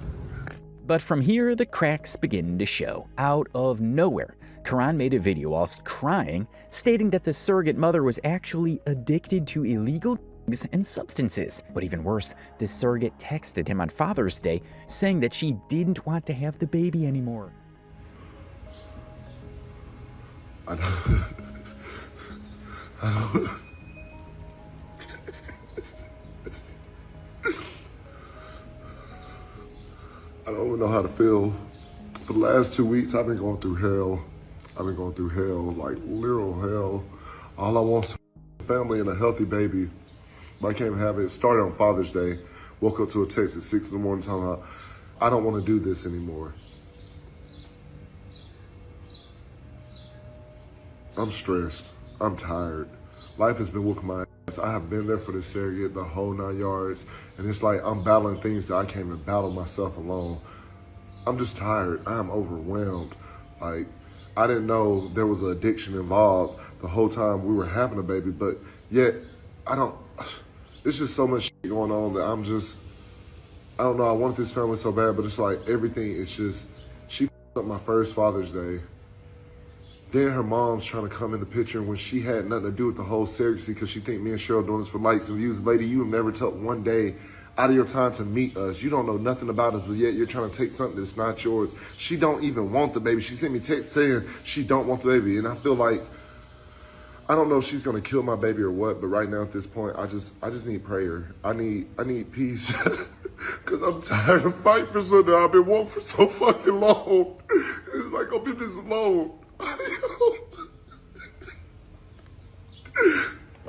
Speaker 1: But from here, the cracks begin to show. Out of nowhere, Kuran made a video whilst crying, stating that the surrogate mother was actually addicted to illegal drugs and substances. But even worse, the surrogate texted him on Father's Day saying that she didn't want to have the baby anymore.
Speaker 4: I don't even know how to feel. For the last 2 weeks, I've been going through hell. I've been going through hell, like literal hell. All I want is a family and a healthy baby. But I can't have it. It started on Father's Day. Woke up to a text at 6 in the morning telling her, I don't want to do this anymore. I'm stressed. I'm tired. Life has been whooping my ass. I have been there for the surrogate the whole 9 yards. And it's like I'm battling things that I can't even battle myself alone. I'm just tired. I am overwhelmed. Like, I didn't know there was an addiction involved the whole time we were having a baby, but yet it's just so much shit going on that I don't know, I want this family so bad, but it's like everything is just, she f***ed up my first Father's Day. Then her mom's trying to come in the picture when she had nothing to do with the whole surrogacy because she think me and Cheryl doing this for likes and views. Lady, you have never took one day out of your time to meet us. You don't know nothing about us, but yet you're trying to take something that's not yours. She don't even want the baby. She sent me text saying she don't want the baby. And I feel like, I don't know if she's gonna kill my baby or what, but right now at this point, I just need prayer. I need peace. Cause I'm tired of fighting for something I've been wanting for so fucking long. It's like I'm in this alone. I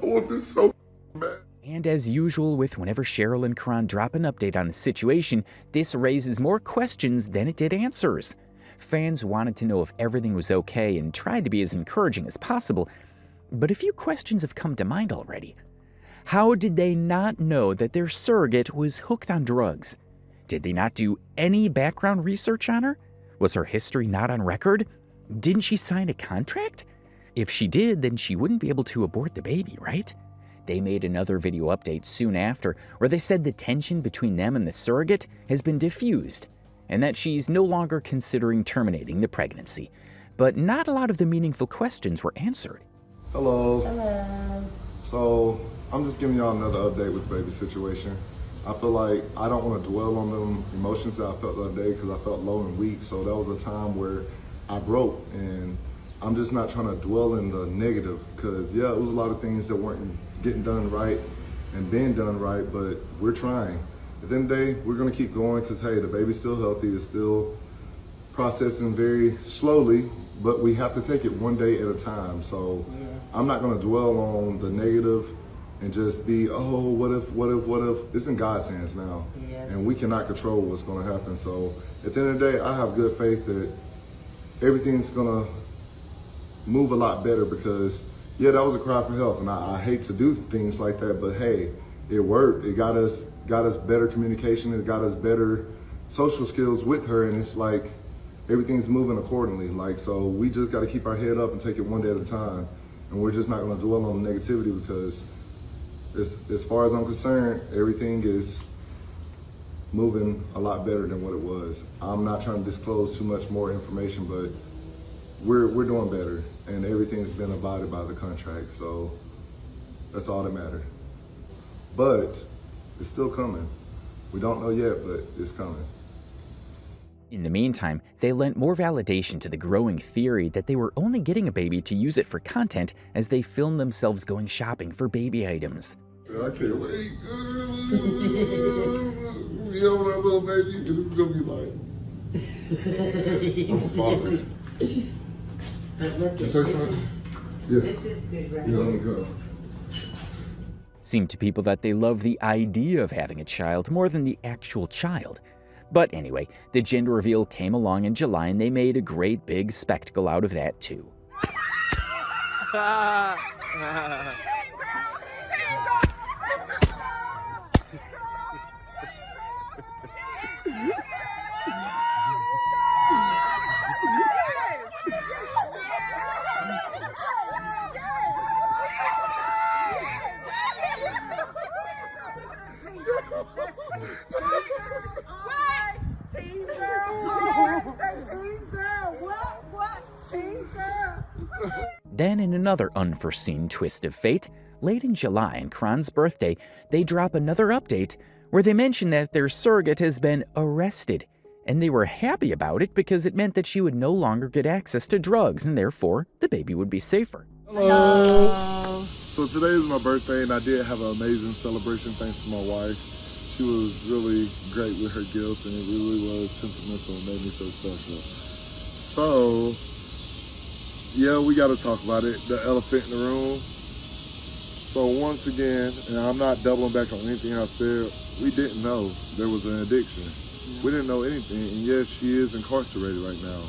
Speaker 4: want this so bad.
Speaker 1: And as usual with whenever Cheryl and Kuran drop an update on the situation, this raises more questions than it did answers. Fans wanted to know if everything was okay and tried to be as encouraging as possible, but a few questions have come to mind already. How did they not know that their surrogate was hooked on drugs? Did they not do any background research on her? Was her history not on record? Didn't she sign a contract? If she did, then she wouldn't be able to abort the baby, right? They made another video update soon after where they said the tension between them and the surrogate has been diffused and that she's no longer considering terminating the pregnancy. But not a lot of the meaningful questions were answered.
Speaker 4: Hello.
Speaker 2: Hello.
Speaker 4: So, I'm just giving y'all another update with the baby situation. I feel like I don't want to dwell on them emotions that I felt the other day because I felt low and weak. So that was a time where I broke, and I'm just not trying to dwell in the negative because, yeah, it was a lot of things that weren't getting done right and being done right, but we're trying. At the end of the day, we're going to keep going because, hey, the baby's still healthy. It's still processing very slowly, but we have to take it one day at a time. So I'm not going to dwell on the negative and just be, oh, what if? It's in God's hands now.
Speaker 3: Yes.
Speaker 4: And we cannot control what's going to happen. So at the end of the day, I have good faith that everything's going to move a lot better because, yeah, that was a cry for help. And I hate to do things like that, but hey, it worked. It got us better communication. It got us better social skills with her. And it's like everything's moving accordingly. Like, so we just got to keep our head up and take it one day at a time. And we're just not going to dwell on the negativity because as far as I'm concerned, everything is moving a lot better than what it was. I'm not trying to disclose too much more information, but we're doing better, and everything's been abided by the contract, so that's all that matters. But it's still coming. We don't know yet, but it's coming.
Speaker 1: In the meantime, they lent more validation to the growing theory that they were only getting a baby to use it for content as they filmed themselves going shopping for baby items.
Speaker 4: I can't wait. We have that little baby, and it's gonna be like, I'm a father. You say something? Yeah.
Speaker 13: This is good, right?
Speaker 4: Yeah, I'm gonna go.
Speaker 1: Seemed to people that they love the idea of having a child more than the actual child. But anyway, the gender reveal came along in July and they made a great big spectacle out of that too. Then, in another unforeseen twist of fate, late in July on Kuran's birthday, they drop another update where they mention that their surrogate has been arrested, and they were happy about it because it meant that she would no longer get access to drugs, and therefore the baby would be safer.
Speaker 4: Hello. So today is my birthday, and I did have an amazing celebration thanks to my wife. She was really great with her gifts, and it really was sentimental and made me feel special. So, yeah, we got to talk about it, the elephant in the room. So once again, and I'm not doubling back on anything I said, we didn't know there was an addiction. We didn't know anything, and yes, she is incarcerated right now.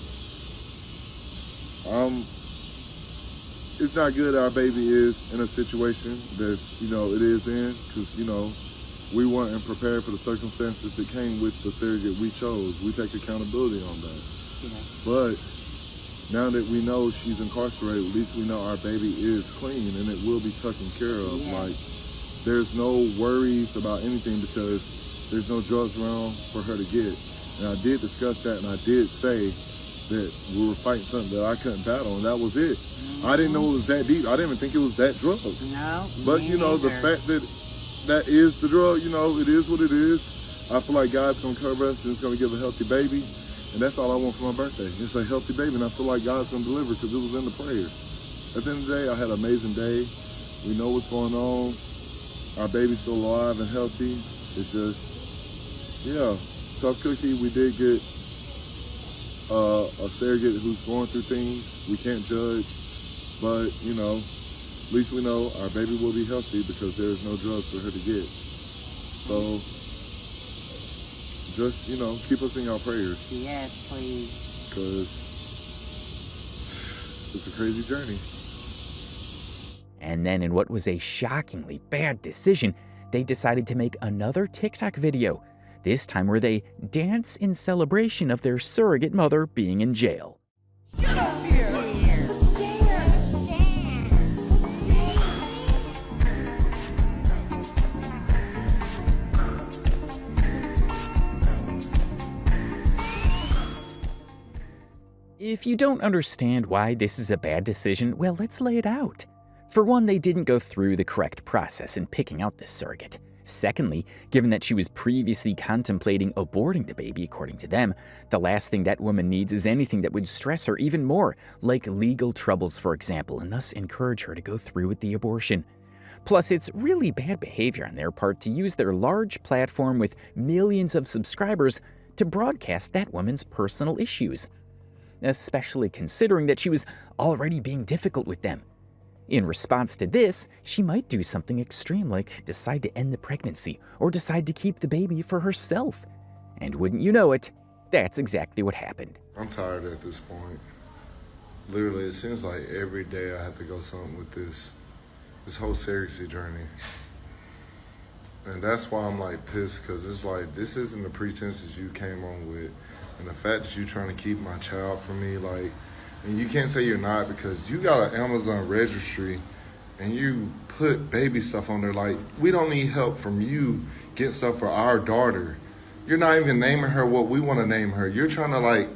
Speaker 4: It's not good our baby is in a situation that's, it is in, because, we weren't prepared for the circumstances that came with the surrogate we chose. We take accountability on that. Yeah. But now that we know she's incarcerated, at least we know our baby is clean and it will be taken care of. Yeah. Like, there's no worries about anything because there's no drugs around for her to get. And I did discuss that, and I did say that we were fighting something that I couldn't battle, and that was it. I didn't know it was that deep. I didn't even think it was that drug.
Speaker 3: No.
Speaker 4: But, the fact that is the drug, it is what it is. I feel like God's going to cover us and it's going to give a healthy baby. And that's all I want for my birthday. It's a healthy baby, and I feel like God's going to deliver because it was in the prayer. At the end of the day, I had an amazing day. We know what's going on. Our baby's still alive and healthy. It's just, tough cookie. We did get a surrogate who's going through things. We can't judge, but, at least we know our baby will be healthy because there's no drugs for her to get. So, just, keep us in your prayers.
Speaker 3: Yes, please.
Speaker 4: because it's a crazy journey.
Speaker 1: And then, in what was a shockingly bad decision, they decided to make another TikTok video, this time where they dance in celebration of their surrogate mother being in jail.
Speaker 6: Get up here! Let's dance! Let's dance!
Speaker 1: If you don't understand why this is a bad decision, well, let's lay it out. For one, they didn't go through the correct process in picking out this surrogate. Secondly, given that she was previously contemplating aborting the baby, according to them, the last thing that woman needs is anything that would stress her even more, like legal troubles, for example, and thus encourage her to go through with the abortion. Plus, it's really bad behavior on their part to use their large platform with millions of subscribers to broadcast that woman's personal issues, especially considering that she was already being difficult with them. In response to this, she might do something extreme like decide to end the pregnancy or decide to keep the baby for herself. And wouldn't you know it, that's exactly what happened.
Speaker 4: I'm tired at this point. Literally, it seems like every day I have to go something with this whole surrogacy journey. And that's why I'm like pissed, because it's like, this isn't the pretenses you came on with. And the fact that you're trying to keep my child from me, like, and you can't say you're not, because you got an Amazon registry and you put baby stuff on there. Like, we don't need help from you getting stuff for our daughter. You're not even naming her what we want to name her. You're trying to, like,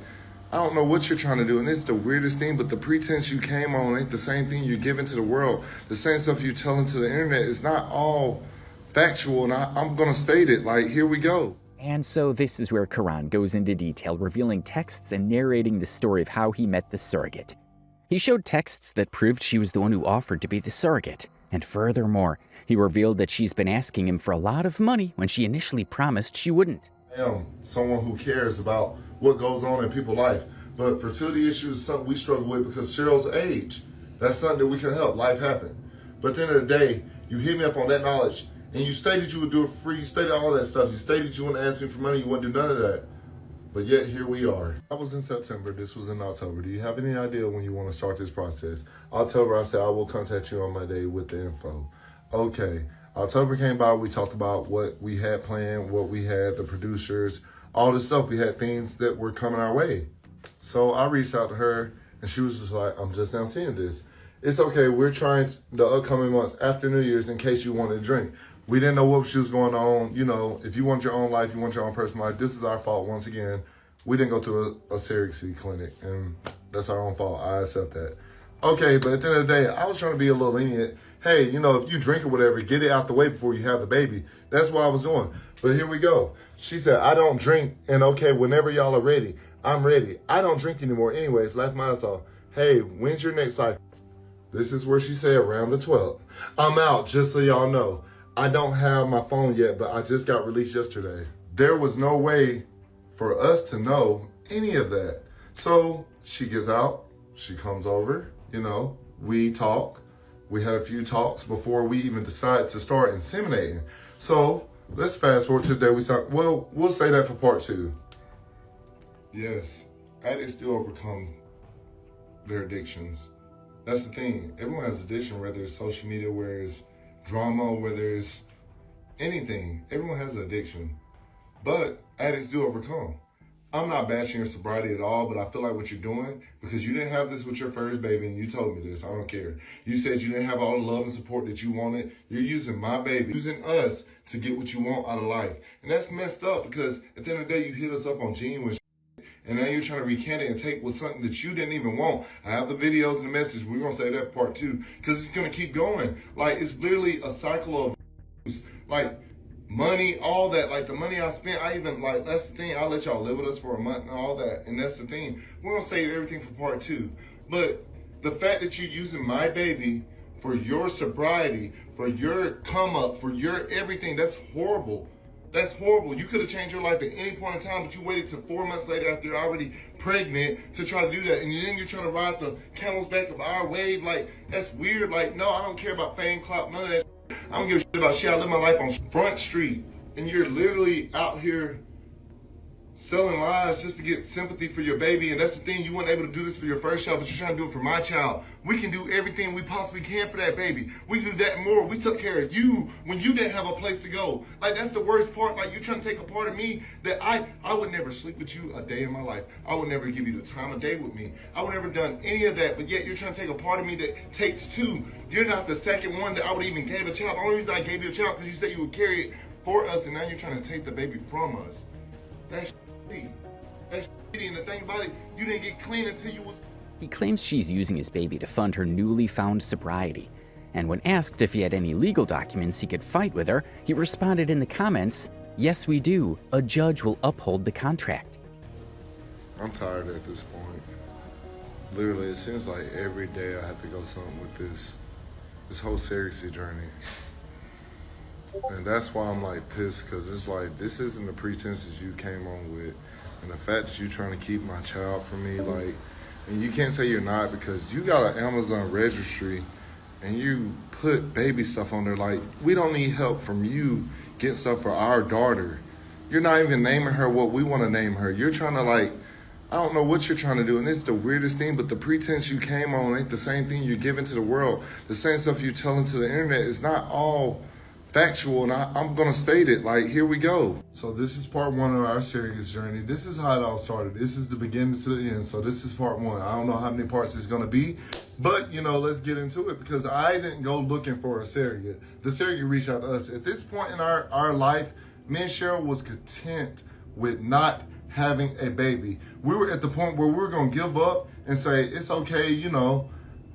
Speaker 4: I don't know what you're trying to do. And it's the weirdest thing, but the pretense you came on ain't the same thing you're giving to the world. The same stuff you're telling to the internet is not all factual. And I'm going to state it. Like, here we go.
Speaker 1: And so this is where Kuran goes into detail, revealing texts and narrating the story of how he met the surrogate. He showed texts that proved she was the one who offered to be the surrogate. And furthermore, he revealed that she's been asking him for a lot of money when she initially promised she wouldn't.
Speaker 4: I am someone who cares about what goes on in people's life. But fertility issues is something we struggle with because Cheryl's age. That's something that we can help. Life happened. But at the end of the day, you hit me up on that knowledge. And you stated you would do it free, you stated all that stuff. You stated you wouldn't ask me for money, you wouldn't do none of that. But yet, here we are. That was in September, this was in October. Do you have any idea when you want to start this process? October, I said, I will contact you on Monday with the info. Okay, October came by, we talked about what we had planned, what we had, the producers, all this stuff. We had things that were coming our way. So I reached out to her, and she was just like, I'm just now seeing this. It's okay, we're trying the upcoming months after New Year's in case you want to drink. We didn't know what she was going on. You know, if you want your own life, you want your own personal life, this is our fault once again. We didn't go through a surrogacy clinic, and that's our own fault. I accept that. Okay, but at the end of the day, I was trying to be a little lenient. Hey, you know, if you drink or whatever, get it out the way before you have the baby. That's what I was doing. But here we go. She said, I don't drink, and okay, whenever y'all are ready, I'm ready. I don't drink anymore anyways, left my ass off. Hey, when's your next cycle? This is where she said around the 12th. I'm out, just so y'all know. I don't have my phone yet, but I just got released yesterday. There was no way for us to know any of that. So she gets out, she comes over, you know, we talk. We had a few talks before we even decided to start inseminating. So let's fast forward to the day we start. Well, we'll say that for part 2. Yes, addicts do overcome their addictions. That's the thing. Everyone has addiction, whether it's social media, whether it's drama, whether it's anything. Everyone has an addiction. But addicts do overcome. I'm not bashing your sobriety at all, but I feel like what you're doing, because you didn't have this with your first baby, and you told me this, I don't care. You said you didn't have all the love and support that you wanted. You're using my baby, using us to get what you want out of life. And that's messed up, because at the end of the day, you hit us up on genuine shit, and now you're trying to recant it and take with something that you didn't even want. I have the videos and the message. We're going to say that part 2, because it's going to keep going. Like, it's literally a cycle of abuse. Like, money, all that. Like, the money I spent, I even, like, that's the thing. I'll let y'all live with us for a month and all that. And that's the thing. We're going to save everything for part 2. But the fact that you're using my baby for your sobriety, for your come up, for your everything, that's horrible. That's horrible. You could have changed your life at any point in time, but you waited till 4 months later after you're already pregnant to try to do that. And then you're trying to ride the camel's back of our wave. Like, that's weird. Like, no, I don't care about fame, clout, none of that. I don't give a shit about shit. I live my life on Front Street. And you're literally out here selling lies just to get sympathy for your baby. And that's the thing, you weren't able to do this for your first child, but you're trying to do it for my child. We can do everything we possibly can for that baby. We can do that and more. We took care of you when you didn't have a place to go. Like, that's the worst part. Like, you're trying to take a part of me that I would never sleep with you a day in my life. I would never give you the time of day with me. I would never done any of that, but yet you're trying to take a part of me that takes two. You're not the second one that I would even give a child. The only reason I gave you a child because you said you would carry it for us, and now you're trying to take the baby from us. That's shitty. That's shitty. And the thing about it, you didn't get clean until you was...
Speaker 1: He claims she's using his baby to fund her newly found sobriety. And when asked if he had any legal documents he could fight with her, he responded in the comments, "Yes, we do. A judge will uphold the contract."
Speaker 4: I'm tired at this point. Literally, it seems like every day I have to go something with this whole surrogacy journey. And that's why I'm like pissed, because it's like, this isn't the pretenses you came on with. And the fact that you're trying to keep my child from me, like, and you can't say you're not, because you got an Amazon registry and you put baby stuff on there. Like, we don't need help from you getting stuff for our daughter. You're not even naming her what we want to name her. You're trying to, like, I don't know what you're trying to do, and it's the weirdest thing, but the pretense you came on ain't the same thing you're giving to the world. The same stuff you're telling to the internet is not all factual, and I'm gonna state it. Like, here we go. So this is part one of our surrogacy journey. This is how it all started. This is the beginning to the end. So this is part one. I don't know how many parts it's gonna be, but you know, let's get into it, because I didn't go looking for a surrogate. The surrogate reached out to us. At this point in our life, me and Cheryl was content with not having a baby. We were at the point where we were gonna give up and say, it's okay, you know,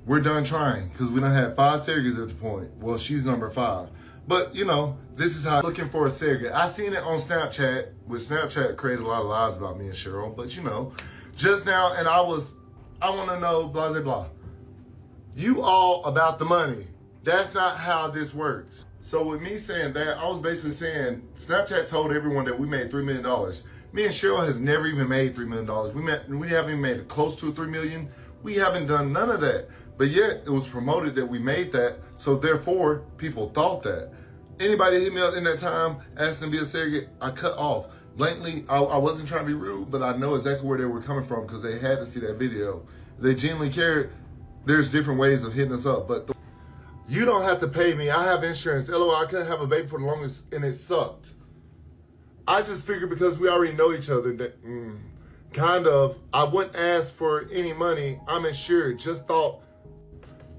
Speaker 4: we're done trying, because we done had 5 surrogates at the point. Well, she's number 5. But, you know, this is how I'm looking for a surrogate. I seen it on Snapchat, which Snapchat created a lot of lies about me and Cheryl, but you know, just now, and I want to know, blah, blah, blah. You all about the money. That's not how this works. So with me saying that, I was basically saying, Snapchat told everyone that we made $3 million. Me and Cheryl has never even made $3 million. We haven't even made it close to $3 million. We haven't done none of that. But yet, it was promoted that we made that, so therefore, people thought that. Anybody hit me up in that time, asking to be a surrogate, I cut off. Blatantly, I wasn't trying to be rude, but I know exactly where they were coming from, because they had to see that video. If they genuinely cared, there's different ways of hitting us up, but you don't have to pay me. I have insurance. LOL, I couldn't have a baby for the longest, and it sucked. I just figured because we already know each other that, kind of, I wouldn't ask for any money. I'm insured. Just thought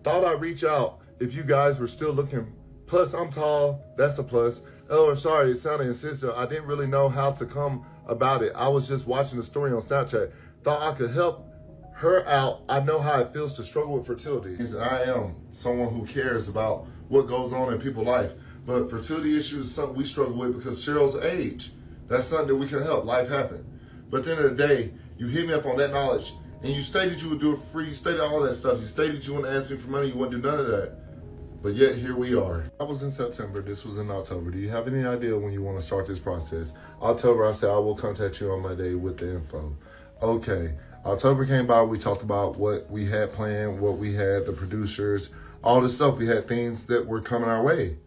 Speaker 4: I'd reach out if you guys were still looking. Plus, I'm tall. That's a plus. Oh, sorry, it sounded insensitive. I didn't really know how to come about it. I was just watching the story on Snapchat. Thought I could help her out. I know how it feels to struggle with fertility. I am someone who cares about what goes on in people's life. But fertility issues is something we struggle with because Cheryl's age. That's something that we can help. Life happened. But at the end of the day, you hit me up on that knowledge. And you stated you would do it free. You stated all that stuff. You stated you wouldn't ask me for money. You wouldn't do none of that. But yet, here we are. That was in September. This was in October. Do you have any idea when you want to start this process? October, I said, I will contact you on Monday with the info. Okay. October came by. We talked about what we had planned, what we had, the producers, all this stuff. We had things that were coming our way.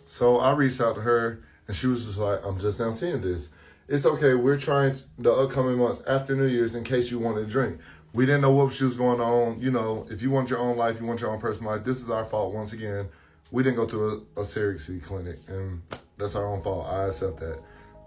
Speaker 4: So I reached out to her, and she was just like, I'm just now seeing this. It's okay. We're trying the upcoming months after New Year's in case you want to drink. We didn't know what she was going on. You know, if you want your own life, you want your own personal life, this is our fault once again. We didn't go through a surrogacy clinic, and that's our own fault. I accept that.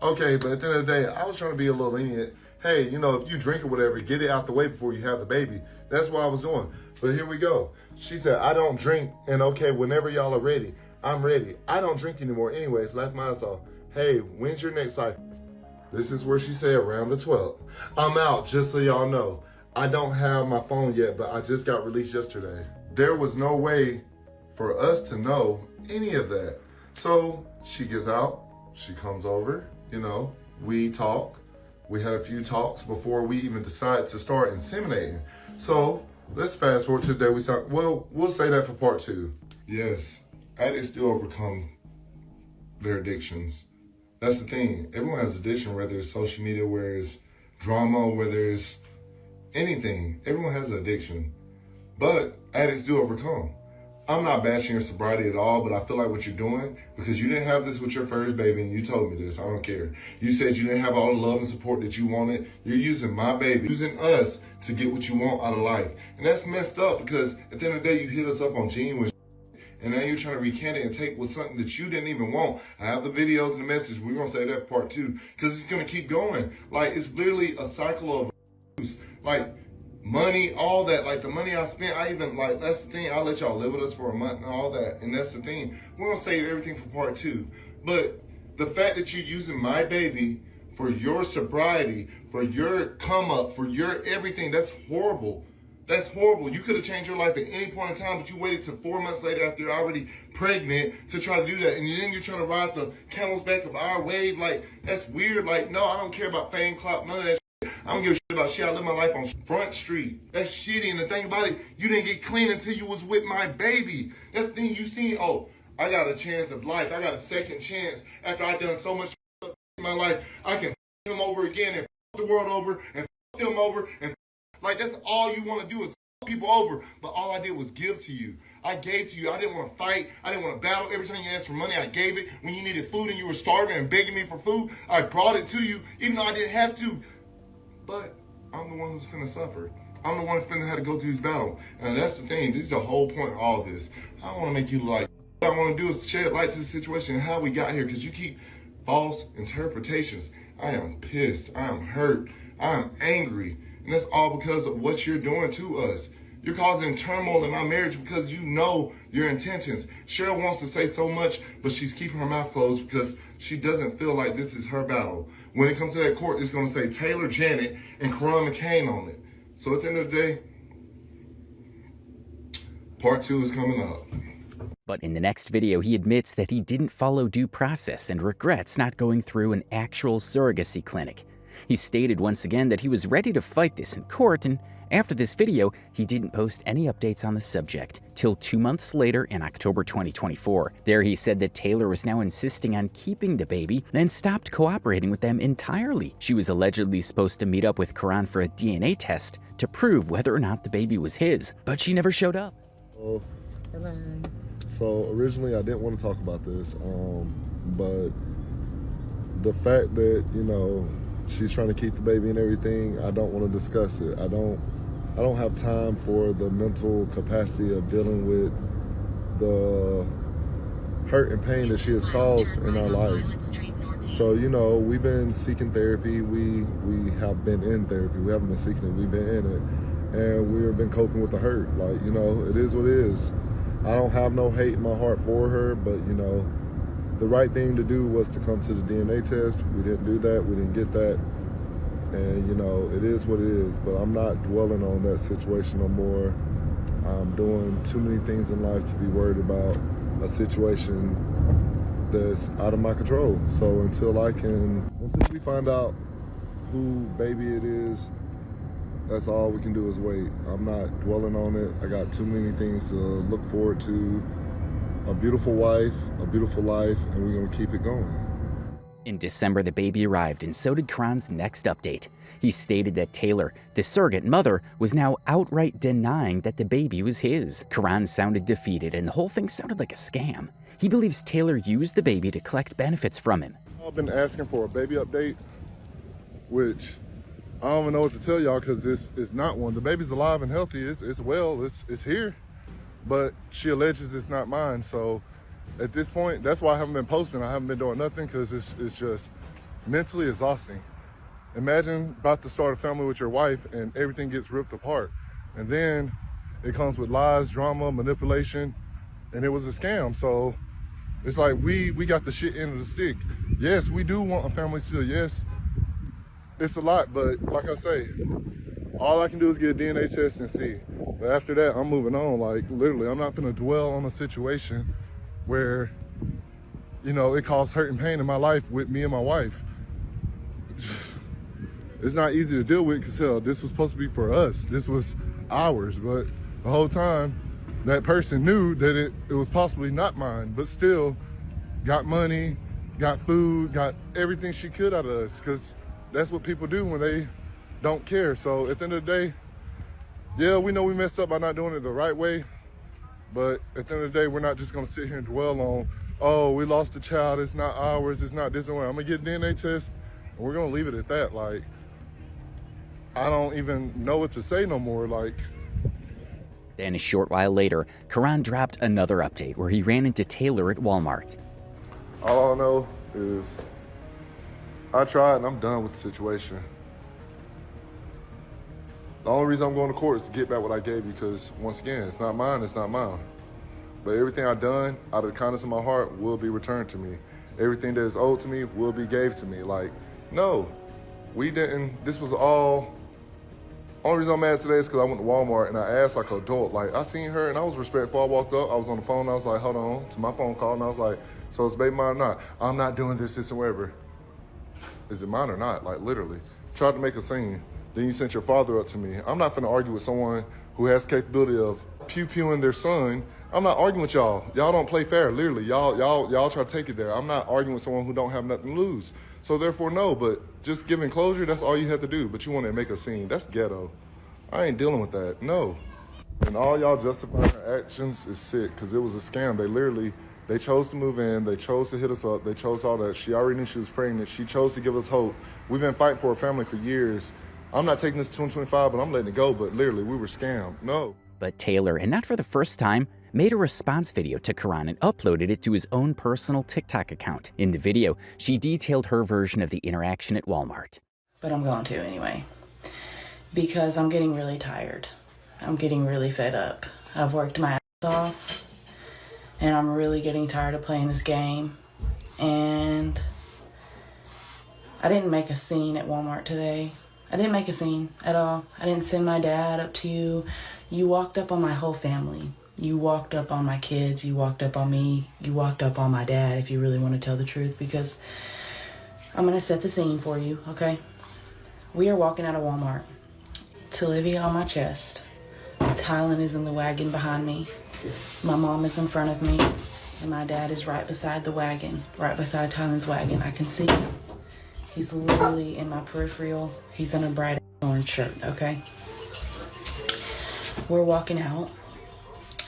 Speaker 4: Okay, but at the end of the day, I was trying to be a little lenient. Hey, you know, if you drink or whatever, get it out the way before you have the baby. That's what I was doing. But here we go. She said, I don't drink, and okay, whenever y'all are ready, I'm ready. I don't drink anymore anyways, laugh my ass off. Hey, when's your next cycle? This is where she said around the 12th. I'm out, just so y'all know. I don't have my phone yet, but I just got released yesterday. There was no way for us to know any of that. So she gets out, she comes over, you know, we talk. We had a few talks before we even decided to start inseminating. So let's fast forward to the day we start. Well, we'll say that for part 2. Yes, addicts do overcome their addictions. That's the thing. Everyone has addiction, whether it's social media, whether it's drama, whether it's anything. Everyone has an addiction. But addicts do overcome. I'm not bashing your sobriety at all, but I feel like what you're doing, because you didn't have this with your first baby, and you told me this, I don't care. You said you didn't have all the love and support that you wanted. You're using my baby, using us to get what you want out of life. And that's messed up, because at the end of the day, you hit us up on genuine and now you're trying to recant it and take with something that you didn't even want. I have the videos and the message. We're going to say that part too, because it's going to keep going. Like, it's literally a cycle of abuse. Like, money, all that. Like, the money I spent, that's the thing. I'll let y'all live with us for a month and all that. And that's the thing. We're going to save everything for part 2. But the fact that you're using my baby for your sobriety, for your come up, for your everything, that's horrible. That's horrible. You could have changed your life at any point in time, but you waited till 4 months later after you're already pregnant to try to do that. And then you're trying to ride the camel's back of our wave. Like, that's weird. Like, no, I don't care about fame, clout, none of that shit. I don't give a shit about shit. I live my life on Front Street. That's shitty. And the thing about it, you didn't get clean until you was with my baby. That's the thing you seen. Oh, I got a chance of life. I got a second chance after I've done so much in my life. I can him over again and the world over and him over and like, that's all you want to do is people over. But all I did was give to you. I gave to you. I didn't want to fight. I didn't want to battle. Every time you asked for money, I gave it. When you needed food and you were starving and begging me for food, I brought it to you, even though I didn't have to. But I'm the one who's finna suffer. I'm the one who's finna have to go through this battle. And that's the thing. This is the whole point of all of this. I don't want to make you like, what I want to do is shed light to the situation and how we got here, because you keep false interpretations. I am pissed. I am hurt. I am angry. And that's all because of what you're doing to us. You're causing turmoil in my marriage because you know your intentions. Cheryl wants to say so much, but she's keeping her mouth closed because she doesn't feel like this is her battle. When it comes to that court, it's going to say Taylor, Janet, and Kuran McCain on it. So at the end of the day, part 2 is coming up.
Speaker 1: But in the next video, he admits that he didn't follow due process and regrets not going through an actual surrogacy clinic. He stated once again that he was ready to fight this in court, and after this video, he didn't post any updates on the subject till 2 months later in October 2024. There he said that Taylor was now insisting on keeping the baby and stopped cooperating with them entirely. She was allegedly supposed to meet up with Kuran for a DNA test to prove whether or not the baby was his, but she never showed up.
Speaker 4: So originally I didn't want to talk about this, but the fact that, you know, she's trying to keep the baby and everything, I don't want to discuss it. I don't have time for the mental capacity of dealing with the hurt and pain that she has caused in our life. So, you know, we've been seeking therapy. We have been in therapy. We haven't been seeking it. We've been in it. And we've been coping with the hurt. Like, you know, it is what it is. I don't have no hate in my heart for her, but, you know, the right thing to do was to come to the DNA test. We didn't do that. We didn't get that. And, you know, it is what it is. But I'm not dwelling on that situation no more. I'm doing too many things in life to be worried about a situation that's out of my control. So until we find out who baby it is, that's all we can do is wait. I'm not dwelling on it. I got too many things to look forward to. A beautiful wife, a beautiful life, and we're gonna keep it going.
Speaker 1: In December, the baby arrived, and so did Kuran's next update. He stated that Taylor, the surrogate mother, was now outright denying that the baby was his. Kuran sounded defeated, and the whole thing sounded like a scam. He believes Taylor used the baby to collect benefits from him.
Speaker 4: I've been asking for a baby update, which I don't even know what to tell y'all because it's not one. The baby's alive and healthy. It's well. It's here. But she alleges it's not mine. So at this point, that's why I haven't been posting. I haven't been doing nothing because it's just mentally exhausting. Imagine about to start a family with your wife and everything gets ripped apart. And then it comes with lies, drama, manipulation, and it was a scam. So it's like we got the shit end of the stick. Yes, we do want a family still. Yes, it's a lot, but like I say, all I can do is get a DNA test and see. But after that, I'm moving on. Like, literally, I'm not gonna dwell on a situation where, you know, it caused hurt and pain in my life with me and my wife. It's not easy to deal with because, hell, this was supposed to be for us. This was ours, but the whole time, that person knew that it was possibly not mine, but still got money, got food, got everything she could out of us, because that's what people do when they don't care. So at the end of the day, yeah, we know we messed up by not doing it the right way, But at the end of the day, we're not just gonna sit here and dwell on, oh, we lost the child, it's not ours, it's not this and that. I'm gonna get a DNA test, and we're gonna leave it at that. Like, I don't even know what to say no more. Like.
Speaker 1: Then a short while later, Kuran dropped another update where he ran into Taylor at Walmart.
Speaker 4: All I know is I tried and I'm done with the situation. The only reason I'm going to court is to get back what I gave you, because once again, it's not mine, it's not mine. But everything I've done out of the kindness of my heart will be returned to me. Everything that is owed to me will be gave to me. Like, no, we didn't, this was all. Only reason I'm mad today is because I went to Walmart and I asked like an adult, like I seen her and I was respectful. I walked up, I was on the phone, I was like, hold on, to my phone call, and I was like, so it's baby mine or not? I'm not doing this, and whatever. Is it mine or not? Like literally. Tried to make a scene. Then you sent your father up to me. I'm not finna argue with someone who has capability of pew-pewing their son. I'm not arguing with y'all. Y'all don't play fair, literally. Y'all try to take it there. I'm not arguing with someone who don't have nothing to lose. So therefore, no, but just giving closure, that's all you have to do. But you want to make a scene. That's ghetto. I ain't dealing with that, no. And all y'all justifying her actions is sick, because it was a scam. They chose to move in, they chose to hit us up, they chose all that. She already knew she was pregnant. She chose to give us hope. We've been fighting for a family for years. I'm not taking this to 2025, but I'm letting it go. But literally, we were scammed, no.
Speaker 1: But Taylor, and not for the first time, made a response video to Kuran and uploaded it to his own personal TikTok account. In the video, she detailed her version of the interaction at Walmart.
Speaker 17: But I'm going to anyway, because I'm getting really tired. I'm getting really fed up. I've worked my ass off, and I'm really getting tired of playing this game. And I didn't make a scene at Walmart today. I didn't make a scene at all. I didn't send my dad up to you. You walked up on my whole family. You walked up on my kids. You walked up on me. You walked up on my dad, if you really want to tell the truth, because I'm going to set the scene for you, okay? We are walking out of Walmart. Olivia on my chest. Tylen is in the wagon behind me. My mom is in front of me. And my dad is right beside the wagon, right beside Tylen's wagon. I can see him. He's literally in my peripheral. He's in a bright orange shirt, okay? We're walking out,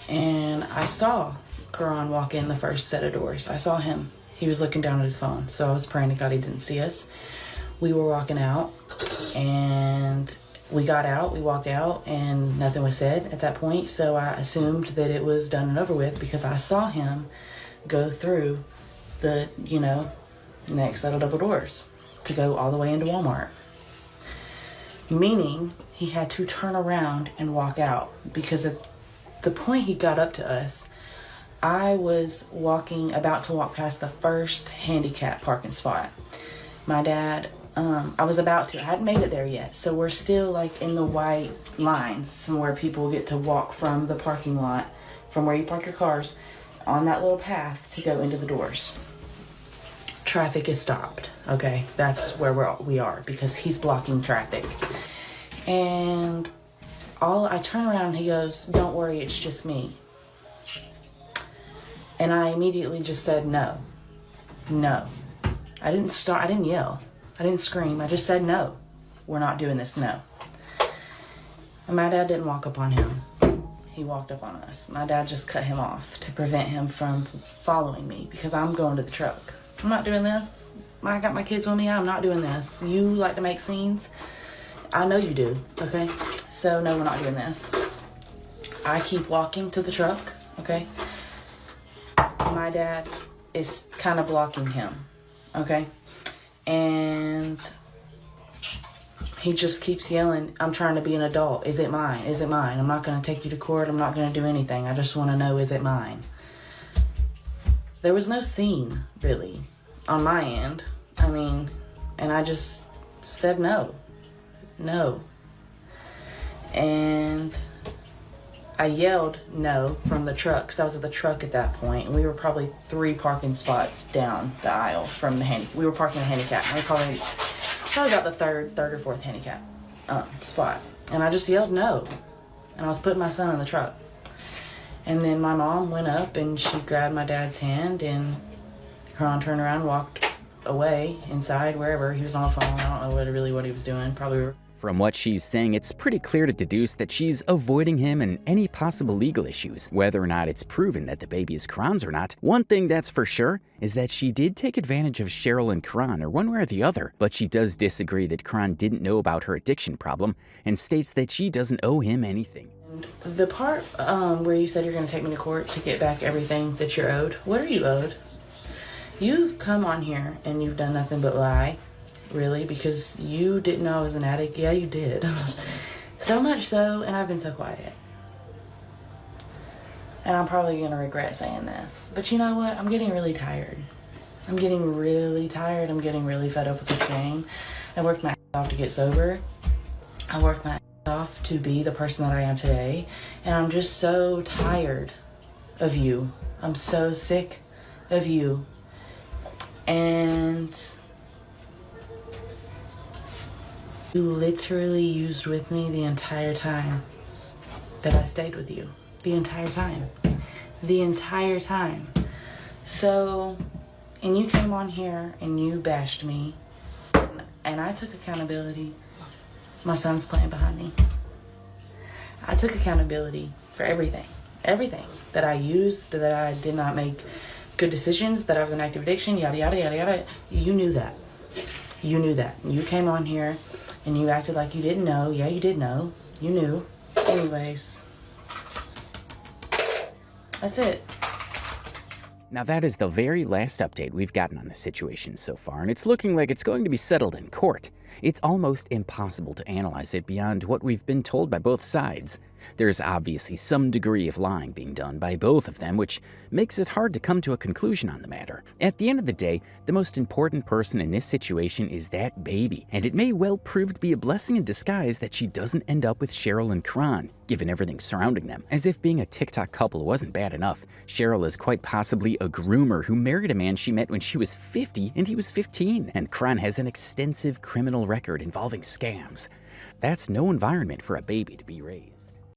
Speaker 17: and I saw Kuran walk in the first set of doors. I saw him. He was looking down at his phone, so I was praying to God he didn't see us. We were walking out, and we got out, we walked out, and nothing was said at that point, so I assumed that it was done and over with because I saw him go through the, next set of double doors to go all the way into Walmart. Meaning he had to turn around and walk out, because at the point he got up to us, I was about to walk past the first handicap parking spot. My dad, I hadn't made it there yet, so we're still like in the white lines where people get to walk from the parking lot, from where you park your cars, on that little path to go into the doors. Traffic is stopped, okay? That's where we are, because he's blocking traffic. And I turn around and he goes, "Don't worry, it's just me." And I immediately just said, no. I didn't yell. I didn't scream. I just said, no. We're not doing this, no. And my dad didn't walk up on him. He walked up on us. My dad just cut him off to prevent him from following me, because I'm going to the truck. I'm not doing this. I got my kids with me. I'm not doing this. You like to make scenes? I know you do, okay? So, no, we're not doing this. I keep walking to the truck, okay? My dad is kind of blocking him, okay? And he just keeps yelling, "I'm trying to be an adult. Is it mine? Is it mine? I'm not going to take you to court. I'm not going to do anything. I just want to know, is it mine?" There was no scene, really, on my end. And I just said no. No. And I yelled no from the truck, because I was at the truck at that point, and we were probably 3 parking spots down the aisle from we were parking the handicap. We were probably about the third or fourth handicap spot. And I just yelled no. And I was putting my son in the truck. And then my mom went up and she grabbed my dad's hand, and Kuran turned around and walked away inside, wherever. He was on the phone. I don't know what he was doing. Probably
Speaker 1: From what she's saying, it's pretty clear to deduce that she's avoiding him and any possible legal issues. Whether or not it's proven that the baby is Kuran's or not, one thing that's for sure is that she did take advantage of Cheryl and Kuran, or one way or the other, but she does disagree that Kuran didn't know about her addiction problem and states that she doesn't owe him anything.
Speaker 17: The part where you said you're going to take me to court to get back everything that you're owed, what are you owed? You've come on here and you've done nothing but lie. Really? Because you didn't know I was an addict? Yeah, you did. So much so, and I've been so quiet. And I'm probably going to regret saying this. But you know what? I'm getting really tired. I'm getting really tired. I'm getting really fed up with this game. I worked my ass off to get sober. I worked my ass off to be the person that I am today. And I'm just so tired of you. I'm so sick of you. And you literally used with me the entire time that I stayed with you. The entire time. The entire time. So, and you came on here and you bashed me. And I took accountability. My son's playing behind me. I took accountability for everything. Everything that I used, that I did not make good decisions, that I was in active addiction, yada, yada, yada, yada. You knew that. You knew that. You came on here and you acted like you didn't know. Yeah, you did know. You knew. Anyways. That's it.
Speaker 1: Now that is the very last update we've gotten on the situation so far, and it's looking like it's going to be settled in court. It's almost impossible to analyze it beyond what we've been told by both sides. There's obviously some degree of lying being done by both of them, which makes it hard to come to a conclusion on the matter. At the end of the day, the most important person in this situation is that baby, and it may well prove to be a blessing in disguise that she doesn't end up with Cheryl and Kuran, given everything surrounding them. As if being a TikTok couple wasn't bad enough, Cheryl is quite possibly a groomer who married a man she met when she was 50 and he was 15, and Kuran has an extensive criminal record involving scams. That's no environment for a baby to be raised.